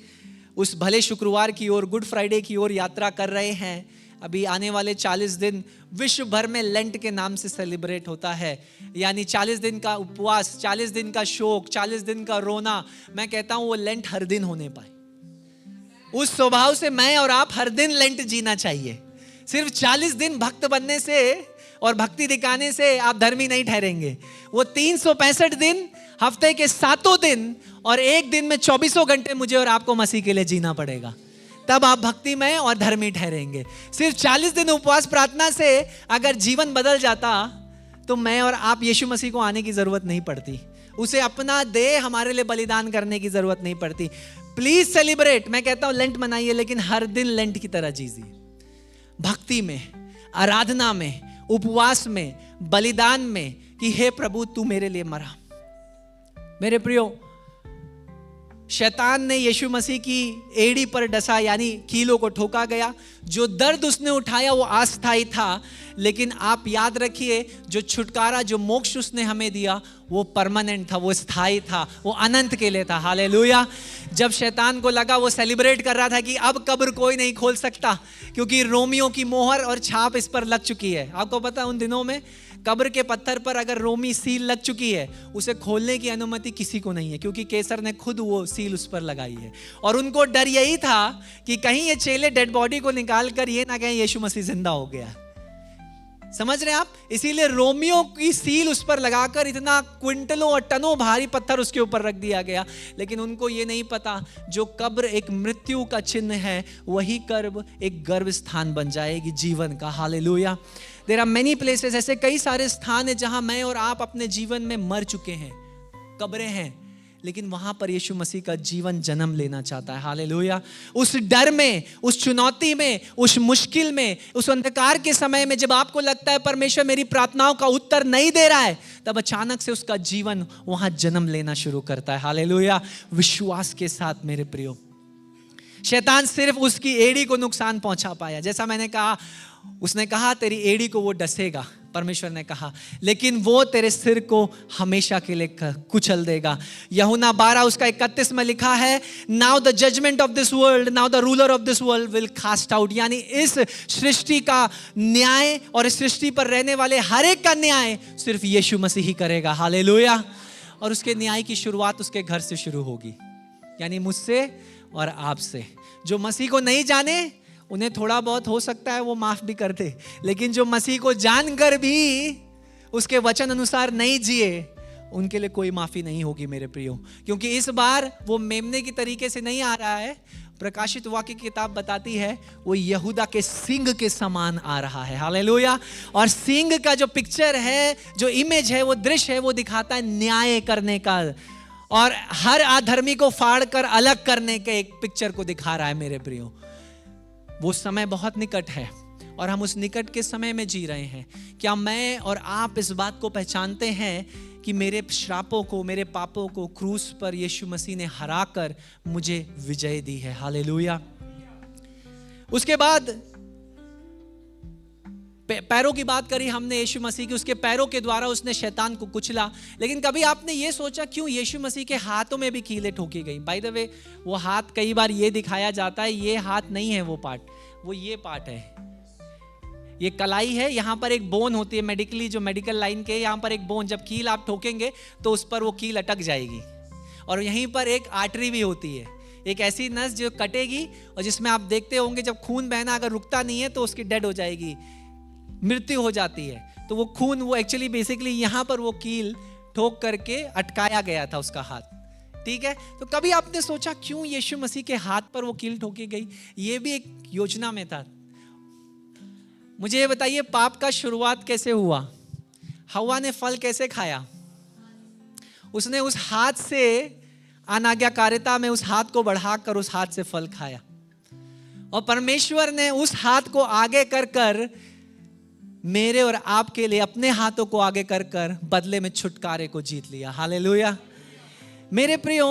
उस भले शुक्रवार की ओर, गुड फ्राइडे की ओर यात्रा कर रहे हैं, अभी आने वाले 40 दिन विश्व भर में लेंट के नाम से सेलिब्रेट होता है। यानी 40 दिन का उपवास, 40 दिन का शोक, 40 दिन का रोना। मैं कहता हूं वो लेंट हर दिन होने पाए। उस स्वभाव से मैं और आप हर दिन लेंट जीना चाहिए। सिर्फ 40 दिन भक्त बनने से और भक्ति दिखाने से आप धर्मी नहीं ठहरेंगे। वो 365 दिन, हफ्ते के 7 दिन और एक दिन में 24 घंटे मुझे और आपको मसीह के लिए जीना पड़ेगा, तब आप भक्ति में और धर्मी ठहरेंगे। सिर्फ 40 दिन उपवास प्रार्थना से अगर जीवन बदल जाता तो मैं और आप यीशु मसीह को आने की जरूरत नहीं पड़ती, उसे अपना देह हमारे लिए बलिदान करने की जरूरत नहीं पड़ती। प्लीज सेलिब्रेट, मैं कहता हूं लेंट मनाइए, लेकिन हर दिन लेंट की तरह जीजिए, भक्ति में, आराधना में, उपवास में, बलिदान में, कि हे प्रभु तू मेरे लिए मरा। मेरे प्रियो, शैतान ने यीशु मसीह की एड़ी पर डसा, यानी कीलों को ठोका गया। जो दर्द उसने उठाया वो अस्थायी था, लेकिन आप याद रखिए जो छुटकारा, जो मोक्ष उसने हमें दिया वो परमानेंट था, वो स्थायी था, वो अनंत के लिए था। हालेलुया। जब शैतान को लगा, वो सेलिब्रेट कर रहा था कि अब कब्र कोई नहीं खोल सकता, क्योंकि रोमियों की मोहर और छाप इस पर लग चुकी है। आपको पता है उन दिनों में कब्र के पत्थर पर अगर रोमी सील लग चुकी है, उसे खोलने की अनुमति किसी को नहीं है, क्योंकि कैसर ने खुद वो सील उस पर लगाई है। और उनको डर यही था कि कहीं ये चेले डेड बॉडी को निकाल कर ये ना कहें यीशु मसीह जिंदा हो गया। समझ रहे हैं आप? इसीलिए रोमियों की सील उस पर लगाकर इतना क्विंटलों और टनों भारी पत्थर उसके ऊपर रख दिया गया। लेकिन उनको ये नहीं पता, जो कब्र एक मृत्यु का चिन्ह है, वही कब्र एक गर्भ स्थान बन जाएगी जीवन का। Hallelujah. There are many places, ऐसे कई सारे स्थान हैं जहां मैं और आप अपने जीवन में मर चुके हैं, कब्रें हैं, लेकिन वहां पर यीशु मसीह का जीवन जन्म लेना चाहता है। हालेलुया। उस डर में, उस चुनौती में, उस मुश्किल में, उस अंधकार के समय में जब आपको लगता है परमेश्वर मेरी प्रार्थनाओं का उत्तर नहीं दे रहा है, तब अचानक से उसका जीवन वहां जन्म लेना शुरू करता है। हालेलुया। विश्वास के साथ मेरे प्रियो, शैतान सिर्फ उसकी एड़ी को नुकसान पहुंचा पाया। जैसा मैंने कहा, उसने कहा तेरी एड़ी को वो डसेगा, परमेश्वर ने कहा, लेकिन वो तेरे सिर को हमेशा के लिए कुचल देगा। यूहन्ना 12 उसका 31 में लिखा है, now the judgement of this world, now the ruler of this world will cast out. यानी इस सृष्टि का न्याय और इस सृष्टि पर रहने वाले हर एक का न्याय सिर्फ यीशु मसीह ही करेगा। हालेलुया। और उसके न्याय की शुरुआत उसके घर से शुरू होगी, यानी मुझसे और आपसे। जो मसीह को नहीं जाने उन्हें थोड़ा बहुत हो सकता है वो माफ भी कर दे, लेकिन जो मसीह को जानकर भी उसके वचन अनुसार नहीं जिए, उनके लिए कोई माफी नहीं होगी मेरे प्रियो। क्योंकि इस बार वो मेमने की तरीके से नहीं आ रहा है। प्रकाशित वाक्य की किताब बताती है वो यहूदा के सिंह के समान आ रहा है। हालेलुया। और सिंह का जो पिक्चर है, जो इमेज है, वो दृश्य है, वो दिखाता है न्याय करने का और हर अधर्मी को फाड़ कर अलग करने के एक पिक्चर को दिखा रहा है मेरे प्रियो। वो समय बहुत निकट है और हम उस निकट के समय में जी रहे हैं। क्या मैं और आप इस बात को पहचानते हैं कि मेरे श्रापों को, मेरे पापों को क्रूस पर यीशु मसीह ने हराकर मुझे विजय दी है। हालेलुया। उसके बाद पैरों की बात करी हमने यीशु मसीह की, उसके पैरों के द्वारा उसने शैतान को कुचला। लेकिन कभी आपने ये सोचा क्यों यीशु मसीह के हाथों में भी कीलें ठोकी गई? बाय द वे, वो हाथ कई बार ये दिखाया जाता है, ये हाथ नहीं है वो पार्ट, वो ये पार्ट है, ये कलाई है। यहाँ पर एक बोन होती है, मेडिकली जो मेडिकल लाइन के, यहाँ पर एक बोन, जब कील आप ठोकेंगे तो उस पर वो कील अटक जाएगी। और यहीं पर एक आर्टरी भी होती है, एक ऐसी नस जो कटेगी और जिसमें आप देखते होंगे जब खून बहना अगर रुकता नहीं है तो उसकी डेड हो जाएगी, मृत्यु हो जाती है। तो वो खून, वो एक्चुअली बेसिकली यहाँ पर वो कील ठोक करके अटकाया गया था उसका हाथ। ठीक है। तो कभी आपने सोचा क्यों यीशु मसीह के हाथ पर वो कील ठोकी गई? ये भी एक योजना में था। मुझे ये बताइए, पाप का शुरुआत कैसे हुआ? हव्वा ने फल कैसे खाया? उसने उस हाथ से, अनाज्ञाकारिता में उस हाथ को बढ़ाकर उस हाथ से फल खाया, और परमेश्वर ने उस हाथ को आगे कर कर मेरे और आपके लिए अपने हाथों को आगे कर कर बदले में छुटकारे को जीत लिया। हालेलुया। मेरे प्रियो,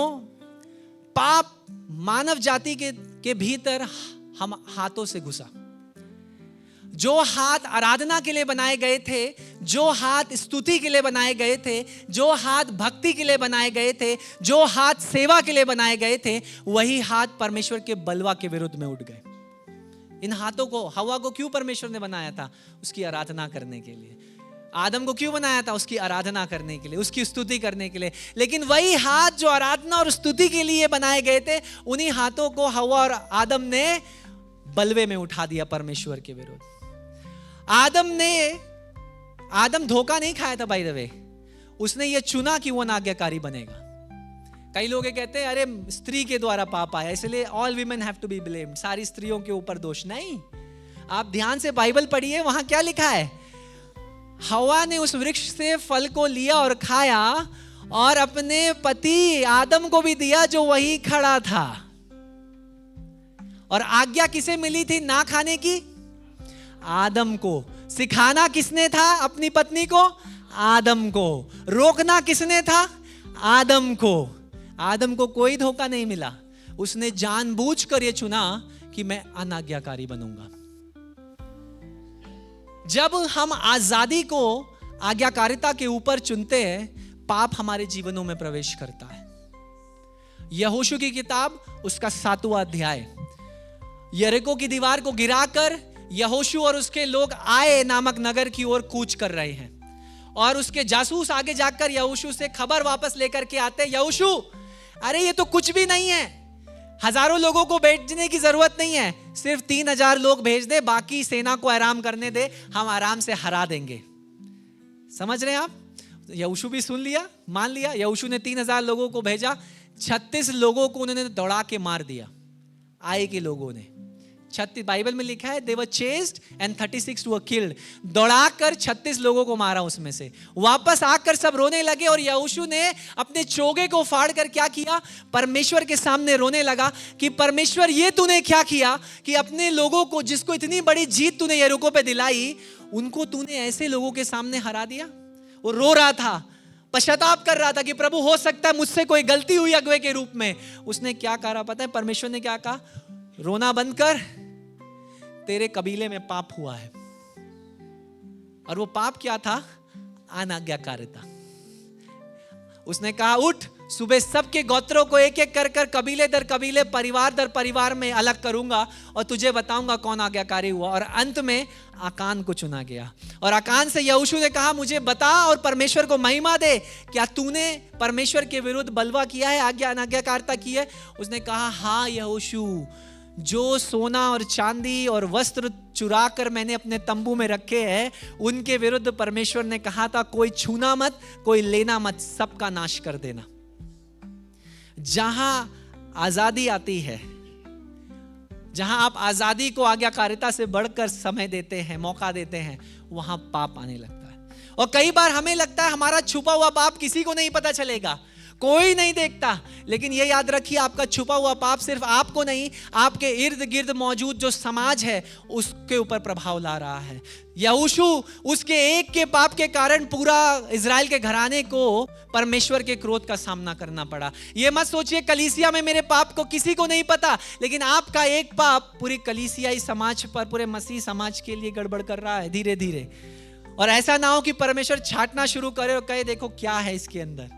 पाप मानव जाति के भीतर हम हाथों से घुसा। जो हाथ आराधना के लिए बनाए गए थे, जो हाथ स्तुति के लिए बनाए गए थे, जो हाथ भक्ति के लिए बनाए गए थे, जो हाथ सेवा के लिए बनाए गए थे, वही हाथ परमेश्वर के बलवा के विरुद्ध में उठ गए। इन हाथों को, हव्वा को क्यों परमेश्वर ने बनाया था? उसकी आराधना करने के लिए। आदम को क्यों बनाया था? उसकी आराधना करने के लिए, उसकी स्तुति करने के लिए। लेकिन वही हाथ जो आराधना और स्तुति के लिए बनाए गए थे, उन्हीं हाथों को हव्वा और आदम ने बलवे में उठा दिया परमेश्वर के विरुद्ध। आदम धोखा नहीं खाया था, बाय द वे। उसने ये चुना कि वो अनाज्ञाकारी बनेगा। कई लोग ये कहते हैं, अरे स्त्री के द्वारा पाप आया, इसलिए all women have to be blamed, सारी स्त्रियों के ऊपर दोष। नहीं, आप ध्यान से बाइबल पढ़िए, वहां क्या लिखा है? हव्वा ने उस वृक्ष से फल को लिया और खाया, और अपने पति आदम को भी दिया जो वही खड़ा था। और आज्ञा किसे मिली थी ना खाने की? आदम को। सिखाना किसने था अपनी पत्नी को? आदम को। रोकना किसने था? आदम को। आदम को कोई धोखा नहीं मिला। उसने जानबूझकर यह चुना कि मैं अनाज्ञाकारी बनूंगा। जब हम आजादी को आज्ञाकारिता के ऊपर चुनते हैं, पाप हमारे जीवनों में प्रवेश करता है। यहोशू की किताब, उसका 7वां अध्याय। यरीको की दीवार को गिराकर यहोशू और उसके लोग आए नामक नगर की ओर कूच कर रहे हैं, और उसके जासूस आगे जाकर यहोशू से खबर वापस लेकर के आते, यहोशू, अरे ये तो कुछ भी नहीं है, हजारों लोगों को भेजने की जरूरत नहीं है, सिर्फ 3000 लोग भेज दे, बाकी सेना को आराम करने दे, हम आराम से हरा देंगे। समझ रहे हैं आप? यहोशू भी सुन लिया, मान लिया। यहोशू ने 3000 लोगों को भेजा, 36 लोगों को उन्होंने दौड़ा के मार दिया। आए के लोगों ने 36, बाइबल में लिखा है, they were chased and 36 were killed। दौड़ाकर 36 लोगों को मारा उसमें से। वापस आकर सब रोने लगे, और यहोशू ने अपने चोगे को फाड़ कर क्या किया? परमेश्वर के सामने रोने लगा कि परमेश्वर, ये तूने क्या किया कि अपने लोगों को, जिसको इतनी बड़ी जीत तूने यरीको पे दिलाई, उनको तूने ऐसे लोगों के सामने हरा दिया। वो रो रहा था, पश्चाताप कर रहा था कि प्रभु, हो सकता है मुझसे कोई गलती हुई अगुवे के रूप में। उसने क्या कहा पता है? परमेश्वर ने क्या कहा? रोना बंद कर, तेरे कबीले में पाप हुआ है। और वो पाप क्या था? अनाज्ञाकारिता। उसने कहा, उठ, सुबह सबके गोत्रों को एक एक कर कर, कबीले दर कबीले, परिवार दर परिवार में अलग करूंगा, और तुझे बताऊंगा कौन आज्ञाकारी हुआ। और अंत में आकान को चुना गया। और आकान से यहोशू ने कहा, मुझे बता और परमेश्वर को महिमा दे, क्या तूने परमेश्वर के विरुद्ध बलवा किया है, आज्ञा अनाज्ञाकारिता की है? उसने कहा, हाँ यहोशू, जो सोना और चांदी और वस्त्र चुरा कर मैंने अपने तंबू में रखे हैं, उनके विरुद्ध परमेश्वर ने कहा था, कोई छूना मत, कोई लेना मत, सबका नाश कर देना। जहां आजादी आती है, जहां आप आजादी को आज्ञाकारिता से बढ़कर समय देते हैं, मौका देते हैं, वहां पाप आने लगता है। और कई बार हमें लगता है हमारा छुपा हुआ पाप किसी को नहीं पता चलेगा, कोई नहीं देखता। लेकिन ये याद रखिए, आपका छुपा हुआ पाप सिर्फ आपको नहीं, आपके इर्द गिर्द मौजूद जो समाज है उसके ऊपर प्रभाव ला रहा है। यहोशू, उसके एक के पाप के कारण पूरा इजराइल के घराने को परमेश्वर के क्रोध का सामना करना पड़ा। ये मत सोचिए कलीसिया में मेरे पाप को किसी को नहीं पता, लेकिन आपका एक पाप पूरी कलीसियाई समाज पर, पूरे मसीह समाज के लिए गड़बड़ कर रहा है धीरे धीरे। और ऐसा ना हो कि परमेश्वर छांटना शुरू करे और कहे, देखो क्या है इसके अंदर,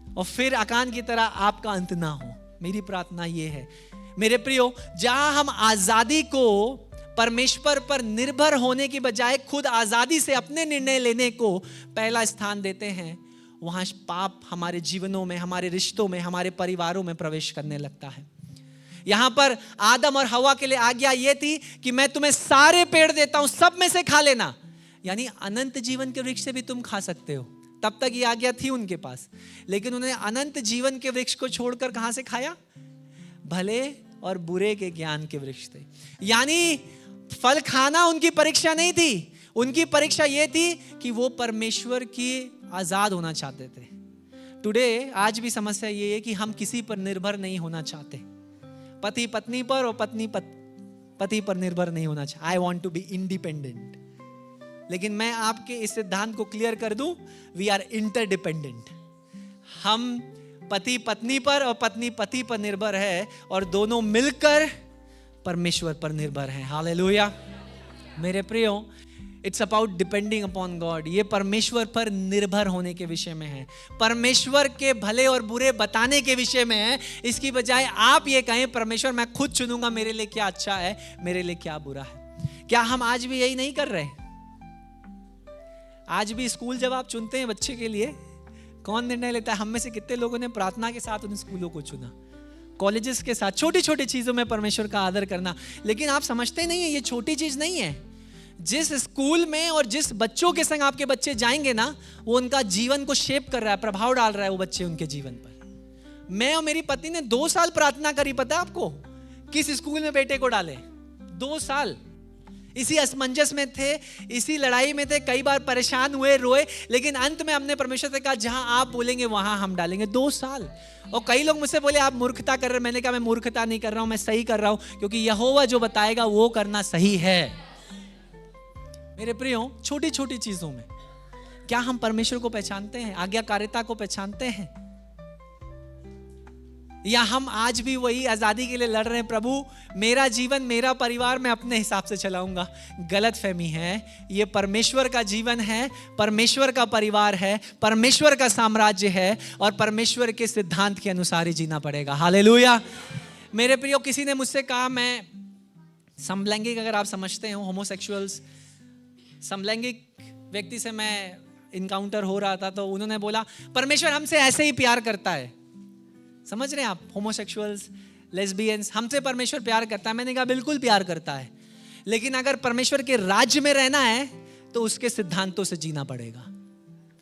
और फिर आकान की तरह आपका अंत ना हो। मेरी प्रार्थना यह है मेरे प्रियो, जहां हम आजादी को परमेश्वर पर निर्भर होने की बजाय खुद आजादी से अपने निर्णय लेने को पहला स्थान देते हैं, वहां पाप हमारे जीवनों में, हमारे रिश्तों में, हमारे परिवारों में प्रवेश करने लगता है। यहां पर आदम और हवा के लिए आज्ञा यह थी कि मैं तुम्हें सारे पेड़ देता हूं, सब में से खा लेना, यानी अनंत जीवन के वृक्ष से भी तुम खा सकते हो। तब तक ये आज्ञा थी उनके पास, लेकिन उन्होंने अनंत जीवन के वृक्ष को छोड़कर कहां से खाया? भले और बुरे के ज्ञान के वृक्ष थे। यानी फल खाना उनकी परीक्षा नहीं थी, उनकी परीक्षा ये थी कि वो परमेश्वर की आजाद होना चाहते थे। टुडे आज भी समस्या ये है कि हम किसी पर निर्भर नहीं होना चाहते, पति पत्नी पर और पत्नी पति पर निर्भर नहीं होना चाहते। I want to be independent. लेकिन मैं आपके इस सिद्धांत को क्लियर कर दूं, वी आर इंटरडिपेंडेंट। हम पति पत्नी पर और पत्नी पति पर निर्भर है और दोनों मिलकर परमेश्वर पर निर्भर हैं। हालेलुया। मेरे प्रियो, it's about depending upon God. ये परमेश्वर पर निर्भर होने के विषय में है, परमेश्वर के भले और बुरे बताने के विषय में है। इसकी बजाय आप ये कहें, परमेश्वर मैं खुद चुनूंगा मेरे लिए क्या अच्छा है, मेरे लिए क्या बुरा है। क्या हम आज भी यही नहीं कर रहे? आज भी स्कूल जब आप चुनते हैं बच्चे के लिए, कौन निर्णय लेता है? हम में से कितने लोगों ने प्रार्थना के साथ उन स्कूलों को चुना, कॉलेजेस के साथ, छोटी छोटी चीजों में परमेश्वर का आदर करना। लेकिन आप समझते नहीं है ये छोटी चीज नहीं है। जिस स्कूल में और जिस बच्चों के संग आपके बच्चे जाएंगे ना, वो उनका जीवन को शेप कर रहा है, प्रभाव डाल रहा है वो बच्चे उनके जीवन पर। मैं और मेरी पत्नी ने 2 साल प्रार्थना करी, पता है आपको, किस स्कूल में बेटे को डाले। 2 साल इसी असमंजस में थे, इसी लड़ाई में थे, कई बार परेशान हुए, रोए, लेकिन अंत में हमने परमेश्वर से कहा जहां आप बोलेंगे वहां हम डालेंगे। 2 साल। और कई लोग मुझसे बोले आप मूर्खता कर रहे। मैंने कहा मैं मूर्खता नहीं कर रहा हूं, मैं सही कर रहा हूं, क्योंकि यहोवा जो बताएगा वो करना सही है। मेरे प्रियो, छोटी छोटी चीजों में क्या हम परमेश्वर को पहचानते हैं, आज्ञाकारिता को पहचानते हैं? या हम आज भी वही आजादी के लिए लड़ रहे हैं, प्रभु मेरा जीवन, मेरा परिवार मैं अपने हिसाब से चलाऊंगा? गलत फहमी है। ये परमेश्वर का जीवन है, परमेश्वर का परिवार है, परमेश्वर का साम्राज्य है और परमेश्वर के सिद्धांत के अनुसार ही जीना पड़ेगा। हालेलुया। मेरे प्रियो, किसी ने मुझसे कहा, मैं समलैंगिक, अगर आप समझते हो होमोसेक्सुअल्स, समलैंगिक व्यक्ति से मैं इनकाउंटर हो रहा था, तो उन्होंने बोला परमेश्वर हमसे ऐसे ही प्यार करता है। समझ रहे हैं आप? होमोसेक्सुअल्स, लेस्बियंस, हमसे परमेश्वर प्यार करता है। मैंने कहा बिल्कुल प्यार करता है, लेकिन अगर परमेश्वर के राज्य में रहना है तो उसके सिद्धांतों से जीना पड़ेगा।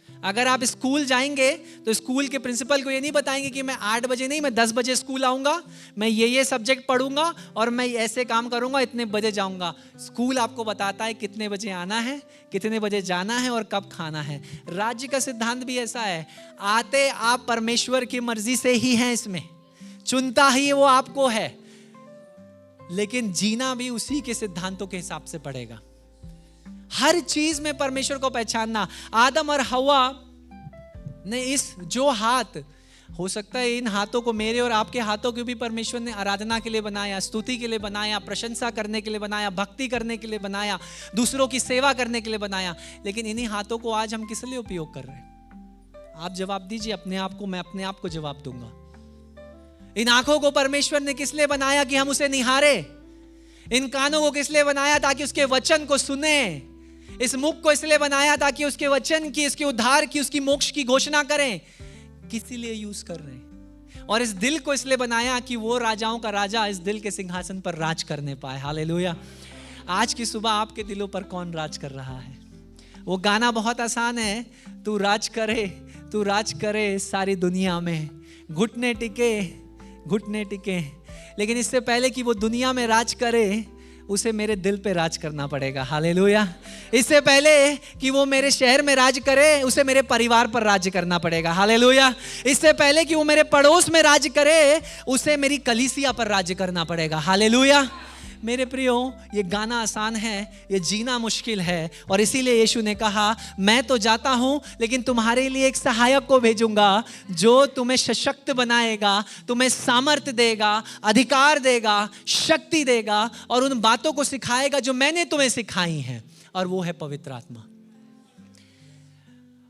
अगर आप स्कूल जाएंगे तो स्कूल के प्रिंसिपल को ये नहीं बताएंगे कि मैं 8 बजे नहीं, मैं 10 बजे स्कूल आऊंगा, मैं ये सब्जेक्ट पढ़ूंगा और मैं ऐसे काम करूंगा, इतने बजे जाऊंगा। स्कूल आपको बताता है कितने बजे आना है, कितने बजे जाना है और कब खाना है। राज्य का सिद्धांत भी ऐसा है, आते आप परमेश्वर की मर्जी से ही हैं, इसमें चुनता ही वो आपको है, लेकिन जीना भी उसी के सिद्धांतों के हिसाब से पड़ेगा। हर चीज में परमेश्वर को पहचानना। आदम और हवा ने इस जो हाथ, हो सकता है इन हाथों को, मेरे और आपके हाथों को भी परमेश्वर ने आराधना के लिए बनाया, स्तुति के लिए बनाया, प्रशंसा करने के लिए बनाया, भक्ति करने के लिए बनाया, दूसरों की सेवा करने के लिए बनाया। लेकिन इन्हीं हाथों को आज हम किस लिए उपयोग कर रहे हैं? आप जवाब दीजिए अपने आप को, मैं अपने आप को जवाब दूंगा। इन आंखों को परमेश्वर ने किस लिए बनाया? कि हम उसे निहारे। इन कानों को किस लिए बनाया? ताकि उसके वचन को सुने। इस मुख को इसलिए बनाया ताकि उसके वचन की, इसके उद्धार की, उसकी मोक्ष की घोषणा करें। किसी लिए यूज कर रहे हैं? और इस दिल को इसलिए बनाया कि वो राजाओं का राजा इस दिल के सिंहासन पर राज करने पाए। हालेलुया। आज की सुबह आपके दिलों पर कौन राज कर रहा है? वो गाना बहुत आसान है, तू राज करे, तू राज करे सारी दुनिया में, घुटने टिके, घुटने टिके। लेकिन इससे पहले कि वो दुनिया में राज करे, उसे मेरे दिल पे राज करना पड़ेगा। हालेलुया। इससे पहले कि वो मेरे शहर में राज करे, उसे मेरे परिवार पर राज करना पड़ेगा। हालेलुया। इससे पहले कि वो मेरे पड़ोस में राज करे, उसे मेरी कलीसिया पर राज करना पड़ेगा। हालेलुया। मेरे प्रियो, ये गाना आसान है, ये जीना मुश्किल है, और इसीलिए यीशु ने कहा मैं तो जाता हूं, लेकिन तुम्हारे लिए एक सहायक को भेजूंगा जो तुम्हें सशक्त बनाएगा, तुम्हें सामर्थ्य देगा, अधिकार देगा, शक्ति देगा और उन बातों को सिखाएगा जो मैंने तुम्हें सिखाई हैं, और वो है पवित्र आत्मा।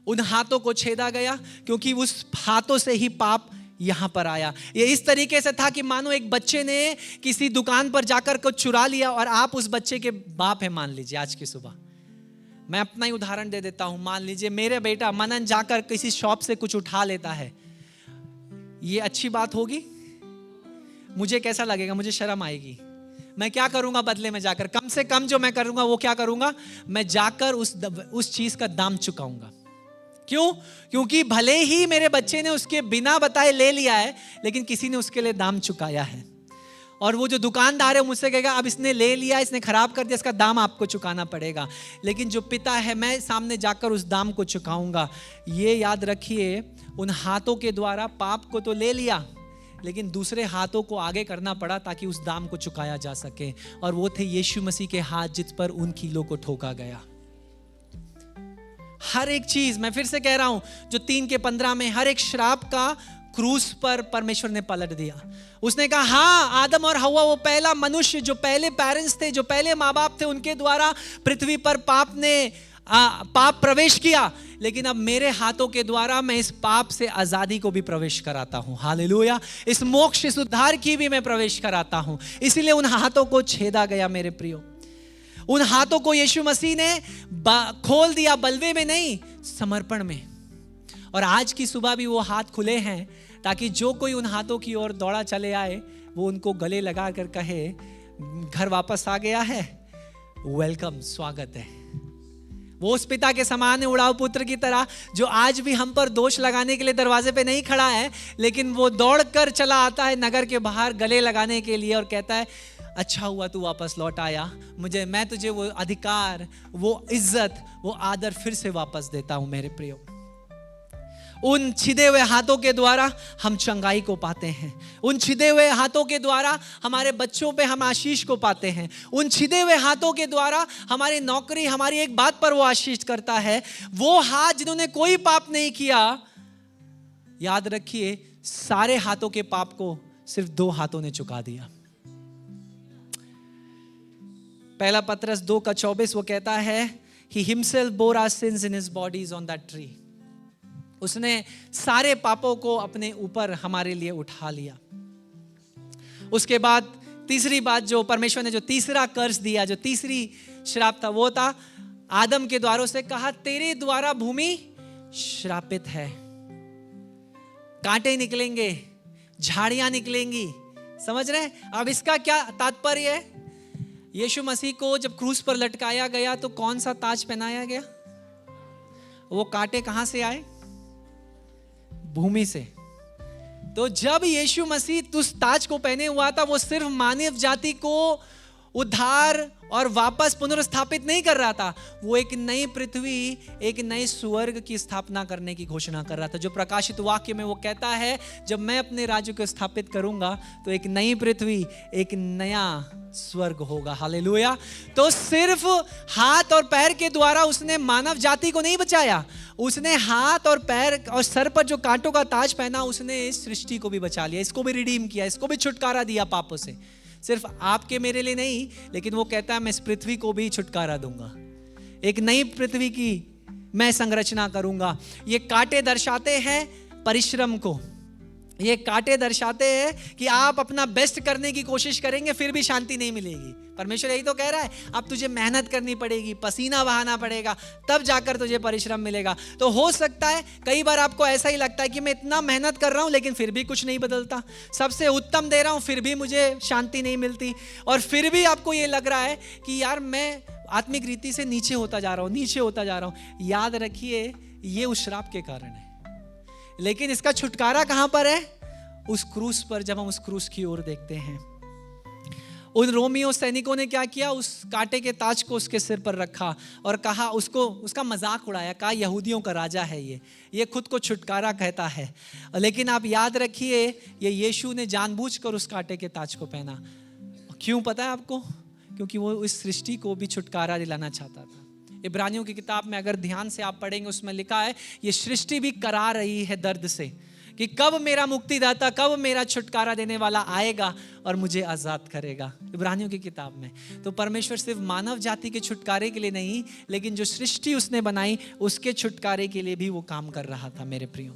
उन हाथों को छेदा गया क्योंकि उस हाथों से ही पाप यहां पर आया। ये इस तरीके से था कि मानो एक बच्चे ने किसी दुकान पर जाकर कुछ चुरा लिया और आप उस बच्चे के बाप है। मान लीजिए आज की सुबह मैं अपना ही उदाहरण दे देता हूं। मान लीजिए मेरे बेटा मनन जाकर किसी शॉप से कुछ उठा लेता है। ये अच्छी बात होगी? मुझे कैसा लगेगा? मुझे शर्म आएगी। मैं क्या करूंगा बदले में जाकर? कम से कम जो मैं करूंगा वो क्या करूंगा? मैं जाकर उस चीज का दाम चुकाऊंगा। क्यों? क्योंकि भले ही मेरे बच्चे ने उसके बिना बताए ले लिया है, लेकिन किसी ने उसके लिए दाम चुकाया है। और वो जो दुकानदार है मुझसे कहेगा अब इसने ले लिया, इसने खराब कर दिया, इसका दाम आपको चुकाना पड़ेगा। लेकिन जो पिता है, मैं सामने जाकर उस दाम को चुकाऊंगा। ये याद रखिए, उन हाथों के द्वारा पाप को तो ले लिया, लेकिन दूसरे हाथों को आगे करना पड़ा ताकि उस दाम को चुकाया जा सके। और वो थे यीशु मसीह के हाथ जिस पर उन कीलों को ठोका गया। हर एक चीज, मैं फिर से कह रहा हूं, जो 3:15 में, हर एक श्राप का क्रूस पर परमेश्वर ने पलट दिया। उसने कहा हाँ, आदम और हवा, वो पहला मनुष्य, जो पहले पेरेंट्स थे, जो पहले माँ बाप थे, उनके द्वारा पृथ्वी पर पाप प्रवेश किया, लेकिन अब मेरे हाथों के द्वारा मैं इस पाप से आजादी को भी प्रवेश कराता हूं। हालेलुया। इस मोक्ष, इस उद्धार की भी मैं प्रवेश कराता हूं। इसीलिए उन हाथों को छेदा गया मेरे प्रियो। उन हाथों को यीशु मसीह ने खोल दिया, बलवे में नहीं, समर्पण में। और आज की सुबह भी वो हाथ खुले हैं ताकि जो कोई उन हाथों की ओर दौड़ा चले आए, वो उनको गले लगा कर कहे, घर वापस आ गया है, वेलकम, स्वागत है। वो उस पिता के समान है, उड़ाऊ पुत्र की तरह, जो आज भी हम पर दोष लगाने के लिए दरवाजे पे नहीं खड़ा है, लेकिन वो दौड़ कर चला आता है नगर के बाहर गले लगाने के लिए और कहता है, अच्छा हुआ तू वापस लौट आया, मैं तुझे वो अधिकार, वो इज्जत, वो आदर फिर से वापस देता हूं मेरे प्रियो। उन छिदे हुए हाथों के द्वारा हम चंगाई को पाते हैं। उन छिदे हुए हाथों के द्वारा हमारे बच्चों पे हम आशीष को पाते हैं। उन छिदे हुए हाथों के द्वारा हमारी नौकरी, हमारी एक बात पर वो आशीष करता है। वो हाथ जिन्होंने कोई पाप नहीं किया, याद रखिए, सारे हाथों के पाप को सिर्फ 2 हाथों ने चुका दिया। पहला पतरस 2:24 वो कहता है, He himself bore our sins in his bodies on that tree. उसने सारे पापों को अपने ऊपर हमारे लिए उठा लिया। उसके बाद तीसरी बात, जो परमेश्वर ने जो तीसरा कर्ज दिया, जो तीसरी श्राप था, वो था आदम के द्वारों से कहा, तेरे द्वारा भूमि श्रापित है, कांटे निकलेंगे, झाड़ियां निकलेंगी। समझ रहे हैं? अब इसका क्या तात्पर्य है? यीशु मसीह को जब क्रूस पर लटकाया गया तो कौन सा ताज पहनाया गया? वो कांटे कहां से आए? भूमि से। तो जब यीशु मसीह उस ताज को पहने हुआ था, वो सिर्फ मानव जाति को उद्धार और वापस पुनर्स्थापित नहीं कर रहा था, वो एक नई पृथ्वी, एक नए स्वर्ग की स्थापना करने की घोषणा कर रहा था। जो प्रकाशित वाक्य में वो कहता है, जब मैं अपने राज्य को स्थापित करूंगा तो एक नई पृथ्वी, एक नया स्वर्ग होगा। हालेलुया। तो सिर्फ हाथ और पैर के द्वारा उसने मानव जाति को नहीं बचाया, उसने हाथ और पैर और सर पर जो कांटों का ताज पहना, उसने इस सृष्टि को भी बचा लिया, इसको भी रिडीम किया, इसको भी छुटकारा दिया पापों से। सिर्फ आपके मेरे लिए नहीं, लेकिन वो कहता है मैं इस पृथ्वी को भी छुटकारा दूंगा, एक नई पृथ्वी की मैं संरचना करूंगा। ये कांटे दर्शाते हैं परिश्रम को, ये कांटे दर्शाते हैं कि आप अपना बेस्ट करने की कोशिश करेंगे फिर भी शांति नहीं मिलेगी। परमेश्वर यही तो कह रहा है, अब तुझे मेहनत करनी पड़ेगी, पसीना बहाना पड़ेगा, तब जाकर तुझे परिश्रम मिलेगा। तो हो सकता है कई बार आपको ऐसा ही लगता है कि मैं इतना मेहनत कर रहा हूं लेकिन फिर भी कुछ नहीं बदलता, सबसे उत्तम दे रहा हूं फिर भी मुझे शांति नहीं मिलती, और फिर भी आपको ये लग रहा है कि यार मैं आत्मिक रीति से नीचे होता जा रहा हूं, नीचे होता जा रहा हूं। याद रखिए, ये उस श्राप के कारण है, लेकिन इसका छुटकारा कहां पर है? उस क्रूस पर। जब हम उस क्रूस की ओर देखते हैं, उन रोमियो सैनिकों ने क्या किया? उस कांटे के ताज को उसके सिर पर रखा और कहा, उसका मजाक उड़ाया, कहा यहूदियों का राजा है ये खुद को छुटकारा कहता है। लेकिन आप याद रखिए, ये यीशु ने जानबूझकर उस कांटे के ताज को पहना। क्यों पता है आपको? क्योंकि वो इस सृष्टि को भी छुटकारा दिलाना चाहता था। इब्रानियों की किताब में अगर ध्यान से आप पढ़ेंगे, उसमें लिखा है ये सृष्टि भी करा रही है दर्द से कि कब मेरा मुक्तिदाता, कब मेरा छुटकारा देने वाला आएगा और मुझे आजाद करेगा। इब्रानियों की किताब में। तो परमेश्वर सिर्फ मानव जाति के छुटकारे के लिए नहीं, लेकिन जो सृष्टि उसने बनाई उसके छुटकारे के लिए भी वो काम कर रहा था मेरे प्रियो।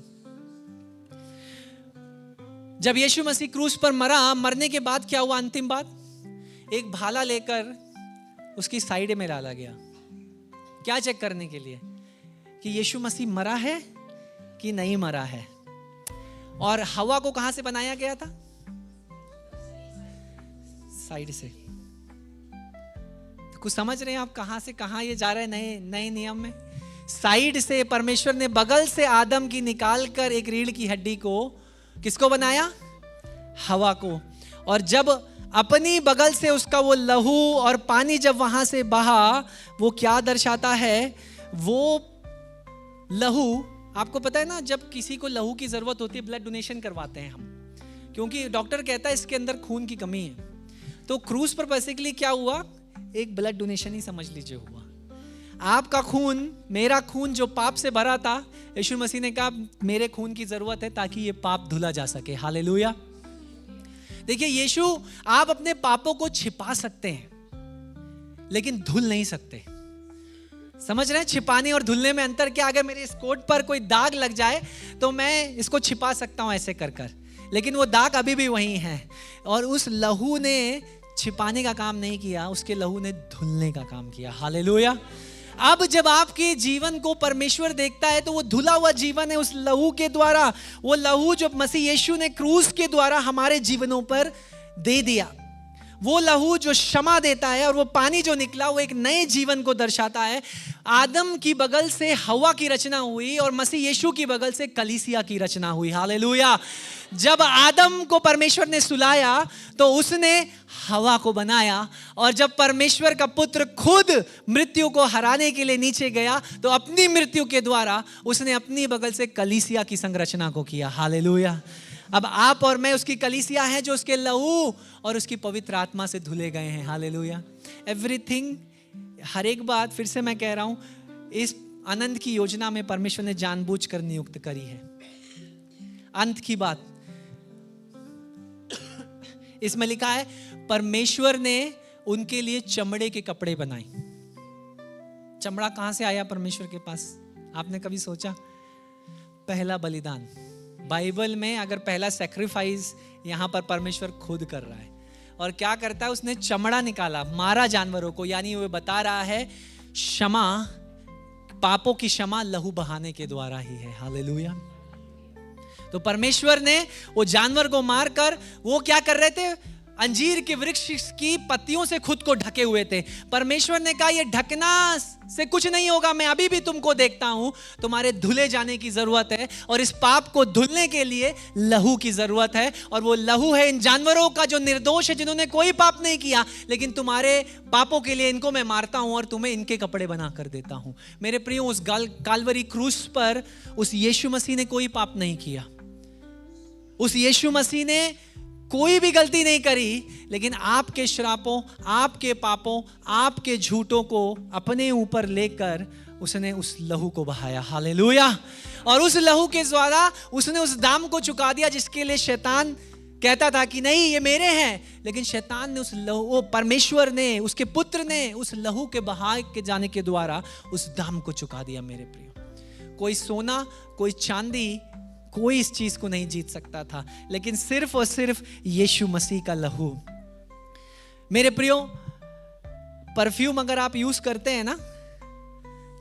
जब यीशु मसीह क्रूस पर मरा, मरने के बाद क्या हुआ? अंतिम बात, एक भाला लेकर उसकी साइड में डाला गया। क्या चेक करने के लिए कि यीशु मसीह मरा है कि नहीं मरा है। और हवा को कहां से बनाया गया था? साइड से। कुछ समझ रहे हैं आप कहां से कहां ये जा रहे हैं नए नियम में? साइड से परमेश्वर ने बगल से आदम की निकालकर एक रीढ़ की हड्डी को किसको बनाया? हवा को। और जब अपनी बगल से उसका वो लहू और पानी जब वहां से बहा, वो क्या दर्शाता है? वो लहू, आपको पता है ना, जब किसी को लहू की जरूरत होती है ब्लड डोनेशन करवाते हैं हम, क्योंकि डॉक्टर कहता है इसके अंदर खून की कमी है। तो क्रूज पर बेसिकली क्या हुआ? एक ब्लड डोनेशन ही समझ लीजिए हुआ। आपका खून, मेरा खून जो पाप से भरा था, यीशु मसीह ने कहा मेरे खून की जरूरत है ताकि ये पाप धुला जा सके। हालेलुया। देखिए यीशु, आप अपने पापों को छिपा सकते हैं लेकिन धुल नहीं सकते। समझ रहे हैं छिपाने और धुलने में अंतर क्या? अगर मेरे इस कोट पर कोई दाग लग जाए तो मैं इसको छिपा सकता हूं ऐसे कर कर, लेकिन वो दाग अभी भी वहीं है। और उस लहू ने छिपाने का काम नहीं किया, उसके लहू ने धुलने का काम किया। हालेलुया। अब जब आपके जीवन को परमेश्वर देखता है तो वो धुला हुआ जीवन है उस लहू के द्वारा। वो लहू जो मसीह यीशु ने क्रूस के द्वारा हमारे जीवनों पर दे दिया, वो लहू जो क्षमा देता है, और वो पानी जो निकला वो एक नए जीवन को दर्शाता है। आदम की बगल से हवा की रचना हुई और मसीह यीशु की बगल से कलीसिया की रचना हुई। हालेलुया। जब आदम को परमेश्वर ने सुलाया तो उसने हवा को बनाया, और जब परमेश्वर का पुत्र खुद मृत्यु को हराने के लिए नीचे गया तो अपनी मृत्यु के द्वारा उसने अपनी बगल से कलीसिया की संरचना को किया। हालेलुया। अब आप और मैं उसकी कलीसिया हैं जो उसके लहू और उसकी पवित्र आत्मा से धुले गए हैं। हालेलुया। एवरीथिंग, हर एक बात, फिर से मैं कह रहा हूं, इस आनंद की योजना में परमेश्वर ने जानबूझकर नियुक्त करी है। अंत की बात इसमें लिखा है, परमेश्वर ने उनके लिए चमड़े के कपड़े बनाए। चमड़ा कहां से आया परमेश्वर के पास? आपने कभी सोचा? पहला बलिदान, बाइबल में अगर पहला सैक्रिफाइस यहां पर परमेश्वर खुद कर रहा है, और क्या करता है? उसने चमड़ा निकाला, मारा जानवरों को, यानी वो बता रहा है क्षमा, पापों की क्षमा लहू बहाने के द्वारा ही है। हालेलुया। तो परमेश्वर ने वो जानवर को मारकर, वो क्या कर रहे थे? अंजीर के वृक्ष की पत्तियों से खुद को ढके हुए थे। परमेश्वर ने कहा ये ढकना से कुछ नहीं होगा, मैं अभी भी तुमको देखता हूं, तुम्हारे धुले जाने की जरूरत है, और इस पाप को धुलने के लिए लहू की जरूरत है। और वो लहू है इन जानवरों का जो निर्दोष है, जिन्होंने कोई पाप नहीं किया, लेकिन तुम्हारे पापों के लिए इनको मैं मारता हूं और तुम्हें इनके कपड़े बना कर देता हूं। मेरे प्रियो, उस काल्वरी क्रूस पर उस यीशु मसीह ने कोई पाप नहीं किया, उस यीशु मसीह ने कोई भी गलती नहीं करी, लेकिन आपके श्रापों, आपके पापों, आपके झूठों को अपने ऊपर लेकर उसने उस लहू को बहाया। हालेलुया। और उस लहू के द्वारा उसने उस दाम को चुका दिया जिसके लिए शैतान कहता था कि नहीं ये मेरे हैं, लेकिन शैतान ने उस लहू, परमेश्वर ने, उसके पुत्र ने उस लहू के बहा के जाने के द्वारा उस दाम को चुका दिया। मेरे प्रियो, कोई सोना, कोई चांदी, कोई इस चीज को नहीं जीत सकता था, लेकिन सिर्फ और सिर्फ यीशु मसीह का लहू। मेरे प्रियो, परफ्यूम अगर आप यूज करते हैं ना,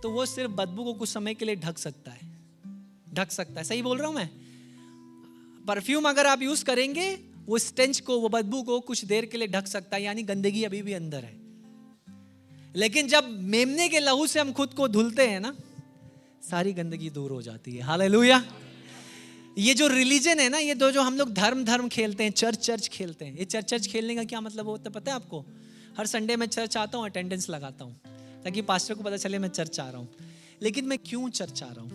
तो वो सिर्फ बदबू को कुछ समय के लिए ढक सकता है, ढक सकता है। सही बोल रहा हूं मैं? परफ्यूम अगर आप यूज करेंगे, वो स्टेंच को, वो बदबू को कुछ देर के लिए ढक सकता है, यानी गंदगी अभी भी अंदर है। लेकिन जब मेमने के लहू से हम खुद को धुलते हैं ना, सारी गंदगी दूर हो जाती है। हालेलुया। ये जो रिलीजन है ना, ये जो हम लोग धर्म खेलते हैं, चर्च खेलते हैं, ये चर्च खेलने का क्या मतलब होता है पता है आपको? हर संडे मैं चर्च आता हूँ, अटेंडेंस लगाता हूँ, ताकि पास्टर को पता चले मैं चर्च आ रहा हूँ। लेकिन मैं क्यों चर्च आ रहा हूँ?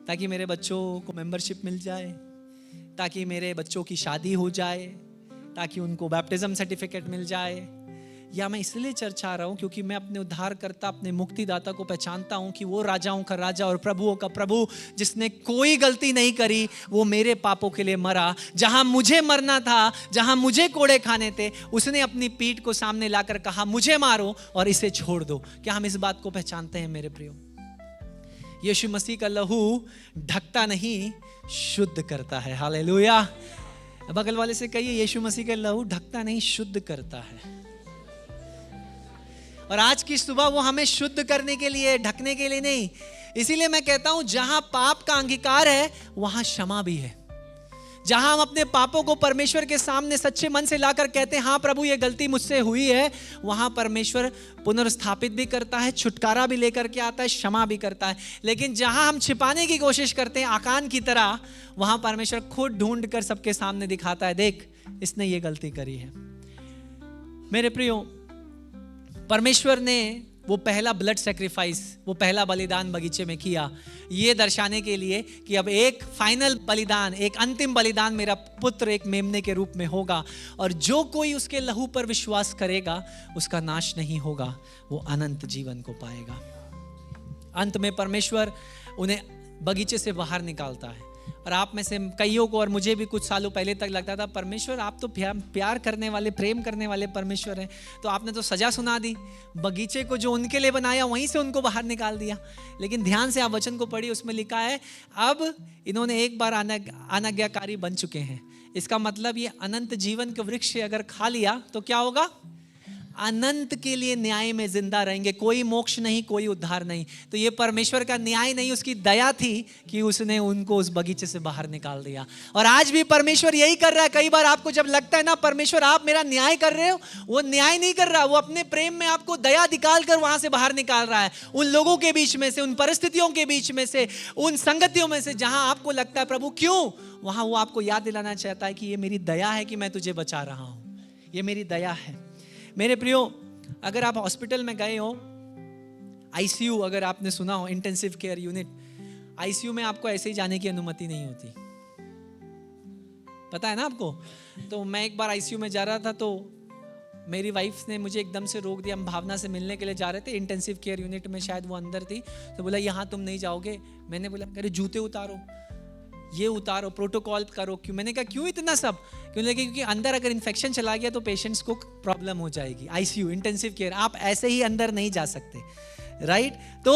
ताकि मेरे बच्चों को मेंबरशिप मिल जाए, ताकि मेरे बच्चों की शादी हो जाए, ताकि उनको बैप्टिज्म सर्टिफिकेट मिल जाए। या मैं इसलिए चर्च आ रहा हूं क्योंकि मैं अपने उद्धारकर्ता, अपने मुक्तिदाता को पहचानता हूं कि वो राजाओं का राजा और प्रभुओं का प्रभु, जिसने कोई गलती नहीं करी, वो मेरे पापों के लिए मरा। जहां मुझे मरना था, जहां मुझे कोड़े खाने थे, उसने अपनी पीठ को सामने लाकर कहा मुझे मारो और इसे छोड़ दो। क्या हम इस बात को पहचानते हैं मेरे प्रियो? यीशु मसीह का लहू ढकता नहीं, शुद्ध करता है। हालेलुया। बगल वाले से कहिए, यीशु मसीह का लहू ढकता नहीं, शुद्ध करता है। और आज की सुबह वो हमें शुद्ध करने के लिए, ढकने के लिए नहीं। इसीलिए मैं कहता हूं, जहां पाप का अंगीकार है वहां क्षमा भी है। जहां हम अपने पापों को परमेश्वर के सामने सच्चे मन से लाकर कहते हैं हाँ प्रभु ये गलती मुझसे हुई है, वहां परमेश्वर पुनर्स्थापित भी करता है, छुटकारा भी लेकर के आता है, क्षमा भी करता है। लेकिन जहां हम छिपाने की कोशिश करते हैं आकान की तरह, वहां परमेश्वर खुद ढूंढ कर सबके सामने दिखाता है, देख इसने ये गलती करी है। मेरे प्रियो, परमेश्वर ने वो पहला ब्लड सैक्रिफाइस, वो पहला बलिदान बगीचे में किया, ये दर्शाने के लिए कि अब एक फाइनल बलिदान, एक अंतिम बलिदान मेरा पुत्र एक मेमने के रूप में होगा, और जो कोई उसके लहू पर विश्वास करेगा उसका नाश नहीं होगा, वो अनंत जीवन को पाएगा। अंत में परमेश्वर उन्हें बगीचे से बाहर निकालता है। और आप में से कईयों को और मुझे भी कुछ सालों पहले तक लगता था परमेश्वर आप तो प्यार करने वाले, प्रेम करने वाले परमेश्वर हैं, तो आपने तो सजा सुना दी, बगीचे को जो उनके लिए बनाया वहीं से उनको बाहर निकाल दिया। लेकिन ध्यान से आप वचन को पढ़िए, उसमें लिखा है अब इन्होंने एक बार अनाज्ञाकारी बन चुके हैं। इसका मतलब ये अनंत जीवन के वृक्ष अगर खा लिया तो क्या होगा? अनंत के लिए न्याय में जिंदा रहेंगे, कोई मोक्ष नहीं, कोई उद्धार नहीं। तो ये परमेश्वर का न्याय नहीं, उसकी दया थी कि उसने उनको उस बगीचे से बाहर निकाल दिया। और आज भी परमेश्वर यही कर रहा है। कई बार आपको जब लगता है ना परमेश्वर आप मेरा न्याय कर रहे हो, वो न्याय नहीं कर रहा, वो अपने प्रेम में आपको दया निकाल कर वहां से बाहर निकाल रहा है, उन लोगों के बीच में से, उन परिस्थितियों के बीच में से, उन संगतियों में से जहां आपको लगता है प्रभु क्यों, वहां वो आपको याद दिलाना चाहता है कि ये मेरी दया है कि मैं तुझे बचा रहा हूं, ये मेरी दया है। मेरे प्रियो, अगर आप हॉस्पिटल में गए हो, आईसीयू अगर आपने सुना हो, इंटेंसिव केयर यूनिट, आईसीयू में आपको ऐसे ही जाने की अनुमति नहीं होती, पता है ना आपको। तो मैं एक बार आईसीयू में जा रहा था, तो मेरी वाइफ ने मुझे एकदम से रोक दिया। हम भावना से मिलने के लिए जा रहे थे, इंटेंसिव केयर यूनिट में शायद वो अंदर थी, तो बोला यहाँ तुम नहीं जाओगे। मैंने बोला अरे जूते उतारो, ये उतारो, प्रोटोकॉल करो। क्यों? मैंने कहा क्यों इतना सब? क्योंकि अंदर अगर इन्फेक्शन चला गया तो पेशेंट्स को प्रॉब्लम हो जाएगी। आईसीयू, इंटेंसिव केयर, आप ऐसे ही अंदर नहीं जा सकते, राइट? तो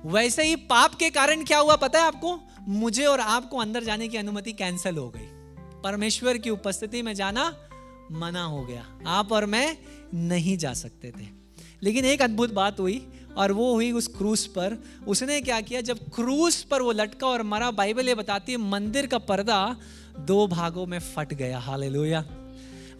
वैसे ही पाप के कारण क्या हुआ पता है आपको? मुझे और आपको अंदर जाने की अनुमति कैंसिल हो गई। परमेश्वर की उपस्थिति में जाना मना हो गया, आप और मैं नहीं जा सकते थे। लेकिन एक अद्भुत बात हुई, और वो हुई उस क्रूस पर। उसने क्या किया, जब क्रूस पर वो लटका और मरा, बाइबल ये बताती है मंदिर का पर्दा 2 भागों में फट गया। हालेलुया।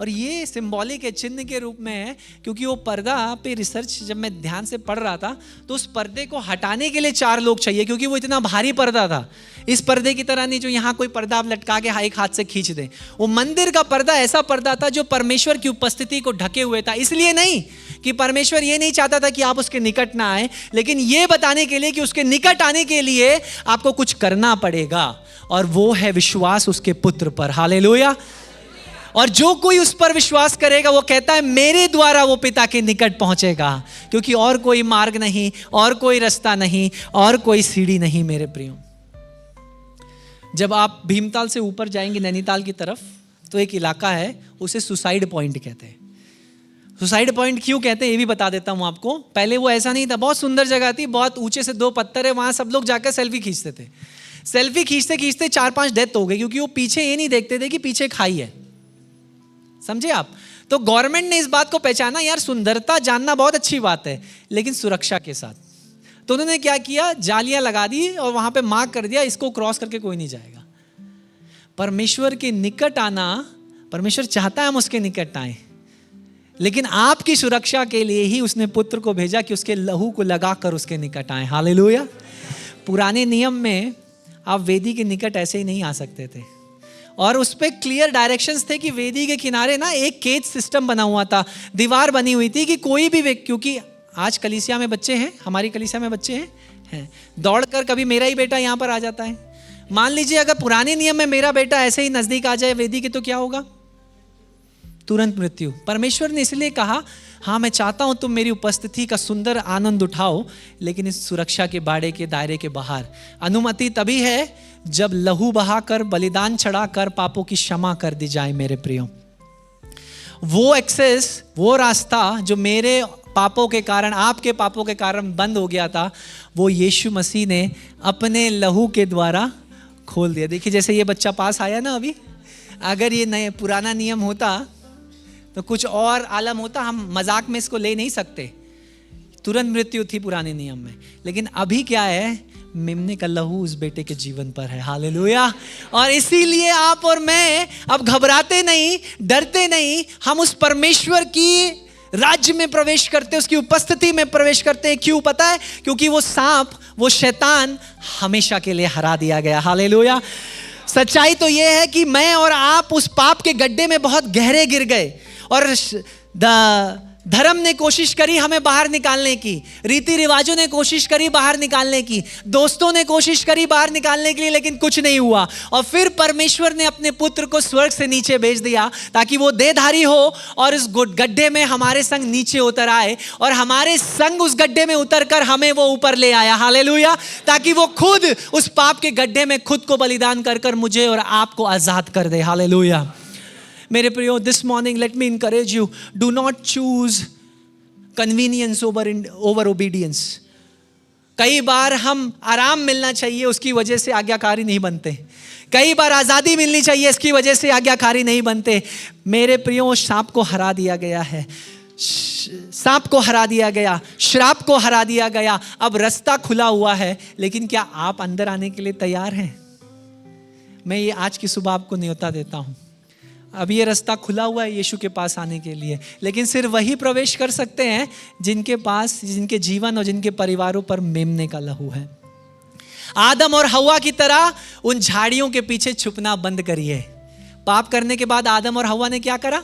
और ये सिंबॉलिक है, चिन्ह के रूप में है, क्योंकि वो पर्दा पे रिसर्च जब मैं ध्यान से पढ़ रहा था तो उस पर्दे को हटाने के लिए 4 लोग चाहिए, क्योंकि वो इतना भारी पर्दा था। इस पर्दे की तरह नहीं जो यहाँ कोई पर्दा आप लटका के एक हाथ से खींच दे। वो मंदिर का पर्दा ऐसा पर्दा था जो परमेश्वर की उपस्थिति को ढके हुए था। इसलिए नहीं कि परमेश्वर ये नहीं चाहता था कि आप उसके निकट ना आए, लेकिन ये बताने के लिए कि उसके निकट आने के लिए आपको कुछ करना पड़ेगा, और वो है विश्वास उसके पुत्र पर। हालेलुया। और जो कोई उस पर विश्वास करेगा, वो कहता है मेरे द्वारा वो पिता के निकट पहुंचेगा, क्योंकि और कोई मार्ग नहीं, और कोई रास्ता नहीं, और कोई सीढ़ी नहीं। मेरे प्रियो, जब आप भीमताल से ऊपर जाएंगे नैनीताल की तरफ, तो एक इलाका है, उसे सुसाइड पॉइंट कहते हैं। सुसाइड पॉइंट क्यों कहते हैं ये भी बता देता हूं आपको। पहले वो ऐसा नहीं था, बहुत सुंदर जगह थी, बहुत ऊंचे से 2 पत्थर है, वहां सब लोग जाकर सेल्फी खींचते थे। सेल्फी खींचते खींचते 4-5 डेथ हो गई, क्योंकि वो पीछे ये नहीं देखते थे कि पीछे खाई है। समझे आप? तो गवर्नमेंट ने इस बात को पहचाना, यार सुंदरता जानना बहुत अच्छी बात है, लेकिन सुरक्षा के साथ। तो उन्होंने क्या किया, जालियां लगा दी और वहां पे मार्क कर दिया, इसको क्रॉस करके कोई नहीं जाएगा। परमेश्वर के निकट आना, परमेश्वर चाहता है हम उसके निकट आए, लेकिन आपकी सुरक्षा के लिए ही उसने पुत्र को भेजा कि उसके लहू को लगाकर उसके निकट आए। हालेलुया। पुराने नियम में आप वेदी के निकट ऐसे ही नहीं आ सकते थे, और उस पे क्लियर डायरेक्शंस थे कि वेदी के किनारे ना एक केज सिस्टम बना हुआ था, दीवार बनी हुई थी कि कोई भी व्यक्ति, क्योंकि आज कलीसिया में बच्चे हैं, हमारी कलीसिया में बच्चे हैं, दौड़कर कभी मेरा ही बेटा यहाँ पर आ जाता है। मान लीजिए अगर पुराने नियम में मेरा बेटा ऐसे ही नजदीक आ जाए वेदी के, तो क्या होगा? तुरंत मृत्यु। परमेश्वर ने इसलिए कहा, हाँ मैं चाहता हूं तुम मेरी उपस्थिति का सुंदर आनंद उठाओ, लेकिन इस सुरक्षा के बाड़े के दायरे के बाहर। अनुमति तभी है जब लहू बहाकर, बलिदान चढ़ाकर पापों की क्षमा कर दी जाए। मेरे प्रियो, वो एक्सेस, वो रास्ता जो मेरे पापों के कारण, आपके पापों के कारण बंद हो गया था, वो यीशु मसीह ने अपने लहू के द्वारा खोल दिया। देखिए जैसे ये बच्चा पास आया ना अभी, अगर ये नए पुराना नियम होता तो कुछ और आलम होता, हम मजाक में इसको ले नहीं सकते। तुरंत मृत्यु थी पुराने नियम में, लेकिन अभी क्या है, मेमने का लहू उस बेटे के जीवन पर है। हालेलुया। और इसीलिए आप और मैं अब घबराते नहीं, डरते नहीं, हम उस परमेश्वर की राज्य में प्रवेश करते हैं, उसकी उपस्थिति में प्रवेश करते हैं। क्यों पता है? क्योंकि वो सांप, वो शैतान हमेशा के लिए हरा दिया गया। हालेलुया। सच्चाई तो ये है कि मैं और आप उस पाप के गड्ढे में बहुत गहरे गिर गए और धर्म ने कोशिश करी हमें बाहर निकालने की, रीति रिवाजों ने कोशिश करी बाहर निकालने की, दोस्तों ने कोशिश करी बाहर निकालने के लिए, लेकिन कुछ नहीं हुआ। और फिर परमेश्वर ने अपने पुत्र को स्वर्ग से नीचे भेज दिया ताकि वो देहधारी हो और इस गड्ढे में हमारे संग नीचे उतर आए और हमारे संग उस गड्ढे में उतर कर हमें वो ऊपर ले आया। हालेलुया। ताकि वो खुद उस पाप के गड्ढे में खुद को बलिदान कर कर मुझे और आपको आजाद कर दे। हालेलुया। मेरे प्रियो, this morning let me encourage you, do not choose convenience over obedience. कई बार हम आराम मिलना चाहिए उसकी वजह से आज्ञाकारी नहीं बनते, कई बार आजादी मिलनी चाहिए इसकी वजह से आज्ञाकारी नहीं बनते। मेरे प्रियो, सांप को हरा दिया गया है, सांप को हरा दिया गया, श्राप को हरा दिया गया, अब रास्ता खुला हुआ है। लेकिन क्या आप अंदर आने के लिए तैयार हैं? मैं ये आज की सुबह आपको न्योता देता हूं। अब ये रास्ता खुला हुआ है यीशु के पास आने के लिए, लेकिन सिर्फ वही प्रवेश कर सकते हैं जिनके पास, जिनके जीवन और जिनके परिवारों पर मेमने का लहू है। आदम और हव्वा की तरह उन झाड़ियों के पीछे छुपना बंद करिए। पाप करने के बाद आदम और हव्वा ने क्या करा?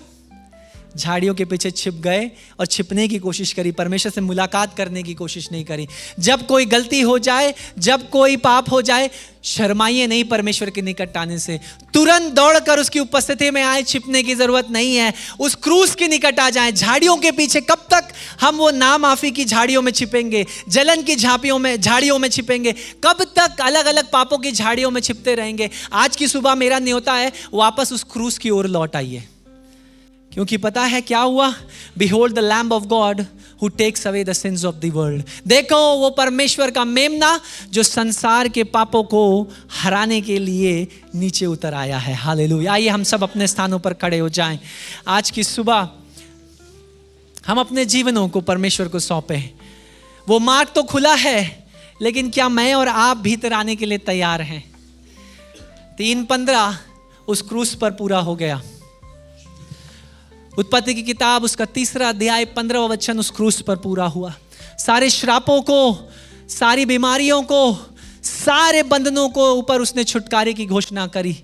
झाड़ियों के पीछे छिप गए और छिपने की कोशिश करी, परमेश्वर से मुलाकात करने की कोशिश नहीं करी। जब कोई गलती हो जाए, जब कोई पाप हो जाए, शर्माइए नहीं परमेश्वर के निकट आने से, तुरंत दौड़कर उसकी उपस्थिति में आए। छिपने की जरूरत नहीं है, उस क्रूस के निकट आ जाएं। झाड़ियों के पीछे कब तक हम वो नामाफी की झाड़ियों में छिपेंगे, जलन की झाड़ियों में छिपेंगे? कब तक अलग अलग पापों की झाड़ियों में छिपते रहेंगे? आज की सुबह मेरा न्योता है, वापस उस क्रूस की ओर लौट आइए। क्योंकि पता है क्या हुआ? Behold the Lamb of God who takes away the sins of the world. देखो वो परमेश्वर का मेमना जो संसार के पापों को हराने के लिए नीचे उतर आया है। हालेलुया। आइए हम सब अपने स्थानों पर खड़े हो जाएं। आज की सुबह हम अपने जीवनों को परमेश्वर को सौंपें। वो मार्ग तो खुला है, लेकिन क्या मैं और आप भीतर आने के लिए तैयार हैं? 3:15 उस क्रूस पर पूरा हो गया। उत्पत्ति की किताब उसका 3 अध्याय 15वां वचन उस क्रूस पर पूरा हुआ। सारे श्रापों को, सारी बीमारियों को, सारे बंधनों को ऊपर उसने छुटकारे की घोषणा करी।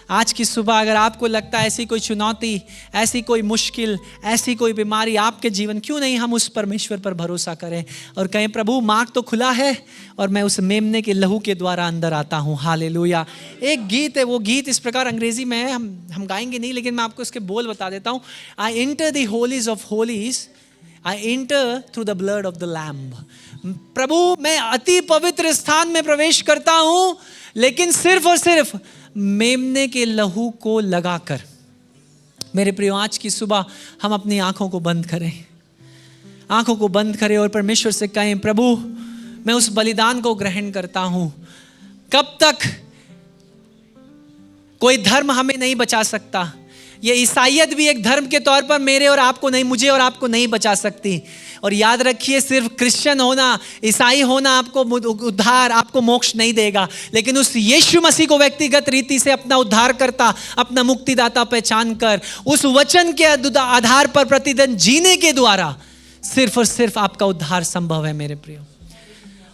आज की सुबह अगर आपको लगता है ऐसी कोई चुनौती, ऐसी कोई मुश्किल, ऐसी कोई बीमारी आपके जीवन, क्यों नहीं हम उस परमेश्वर पर भरोसा करें और कहें प्रभु मार्ग तो खुला है और मैं उस मेमने के लहू के द्वारा अंदर आता हूँ। हालेलुया। एक गीत है, वो गीत इस प्रकार अंग्रेजी में है, हम गाएंगे नहीं, लेकिन मैं आपको इसके बोल बता देता हूँ। I enter the holies of holies, I enter through the blood of the lamb. प्रभु मैं अति पवित्र स्थान में प्रवेश करता हूं, लेकिन सिर्फ और सिर्फ मेमने के लहू को लगाकर। मेरे प्रियो, आज की सुबह हम अपनी आंखों को बंद करें, आंखों को बंद करें और परमेश्वर से कहें प्रभु मैं उस बलिदान को ग्रहण करता हूं। कब तक कोई धर्म हमें नहीं बचा सकता। ये ईसाइयत भी एक धर्म के तौर पर मेरे और आपको नहीं, मुझे और आपको नहीं बचा सकती। और याद रखिए, सिर्फ क्रिश्चियन होना, ईसाई होना आपको उद्धार, आपको मोक्ष नहीं देगा, लेकिन उस यीशु मसीह को व्यक्तिगत रीति से अपना उद्धार करता, अपना मुक्तिदाता पहचान कर, उस वचन के आधार पर प्रतिदिन जीने के द्वारा सिर्फ और सिर्फ आपका उद्धार संभव है। मेरे प्रियो,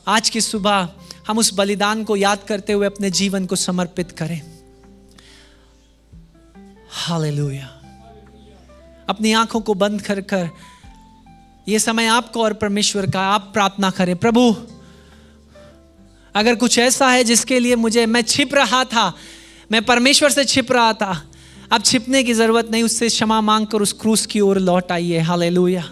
आज की सुबह हम उस बलिदान को याद करते हुए अपने जीवन को समर्पित करें। हालेलुया। अपनी आंखों को बंद कर कर ये समय आपको और परमेश्वर का, आप प्रार्थना करें प्रभु अगर कुछ ऐसा है जिसके लिए मैं छिप रहा था, मैं परमेश्वर से छिप रहा था, अब छिपने की जरूरत नहीं, उससे क्षमा मांगकर उस क्रूस की ओर लौट आइए। हालेलुया।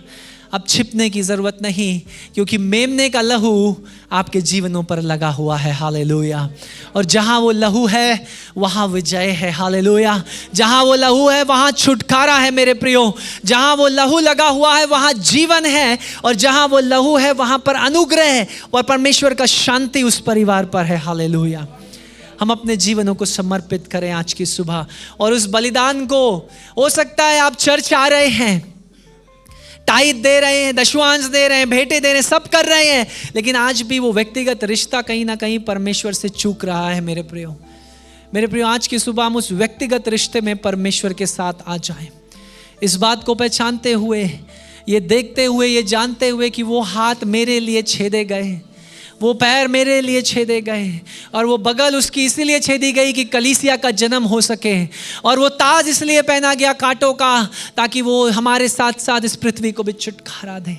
अब छिपने की जरूरत नहीं, क्योंकि मेमने का लहू आपके जीवनों पर लगा हुआ है। हालेलुया। और जहां वो लहू है वहां विजय है। हालेलुया। जहां वो लहू है वहां छुटकारा है। मेरे प्रियो, जहां वो लहू लगा हुआ है वहां जीवन है, और जहां वो लहू है वहां पर अनुग्रह है और परमेश्वर का शांति उस परिवार पर है। हालेलुया। हम अपने जीवनों को समर्पित करें आज की सुबह, और उस बलिदान को, हो सकता है आप चर्च आ रहे हैं टाइट दे रहे हैं, दशवांश दे रहे हैं, भेंटे दे रहे हैं, सब कर रहे हैं, लेकिन आज भी वो व्यक्तिगत रिश्ता कहीं ना कहीं परमेश्वर से चूक रहा है। मेरे प्रियो, आज की सुबह हम उस व्यक्तिगत रिश्ते में परमेश्वर के साथ आ जाएं, इस बात को पहचानते हुए, ये देखते हुए, ये जानते हुए कि वो हाथ मेरे लिए छेदे गए, वो पैर मेरे लिए छेदे गए, और वो बगल उसकी इसीलिए छेदी गई कि कलीसिया का जन्म हो सके, और वो ताज इसलिए पहना गया कांटों का ताकि वो हमारे साथ साथ इस पृथ्वी को भी छुटकारा दे।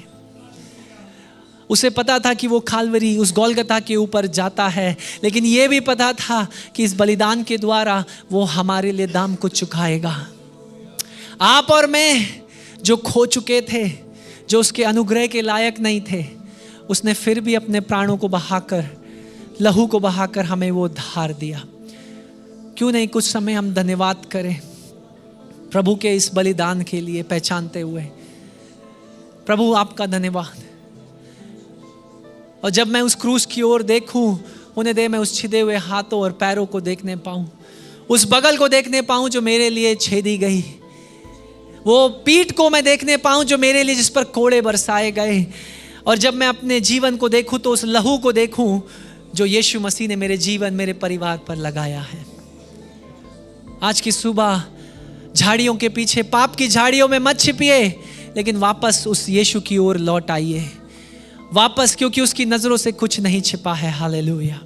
उसे पता था कि वो काल्वरी, उस गोलगथा के ऊपर जाता है, लेकिन ये भी पता था कि इस बलिदान के द्वारा वो हमारे लिए दाम को चुकाएगा। आप और मैं जो खो चुके थे, जो उसके अनुग्रह के लायक नहीं थे, उसने फिर भी अपने प्राणों को बहाकर, लहू को बहाकर हमें वो उद्धार दिया। क्यों नहीं कुछ समय हम धन्यवाद करें प्रभु के इस बलिदान के लिए, पहचानते हुए प्रभु आपका धन्यवाद। और जब मैं उस क्रूस की ओर देखूं, उन्हें दे मैं उस छिदे हुए हाथों और पैरों को देखने पाऊं, उस बगल को देखने पाऊं जो मेरे लिए छेदी गई, वो पीठ को मैं देखने पाऊं जो मेरे लिए, जिस पर कोड़े बरसाए गए, और जब मैं अपने जीवन को देखूं तो उस लहू को देखूं जो यीशु मसीह ने मेरे जीवन, मेरे परिवार पर लगाया है। आज की सुबह झाड़ियों के पीछे, पाप की झाड़ियों में मत छिपिए, लेकिन वापस उस यीशु की ओर लौट आइए वापस, क्योंकि उसकी नजरों से कुछ नहीं छिपा है। हालेलुया।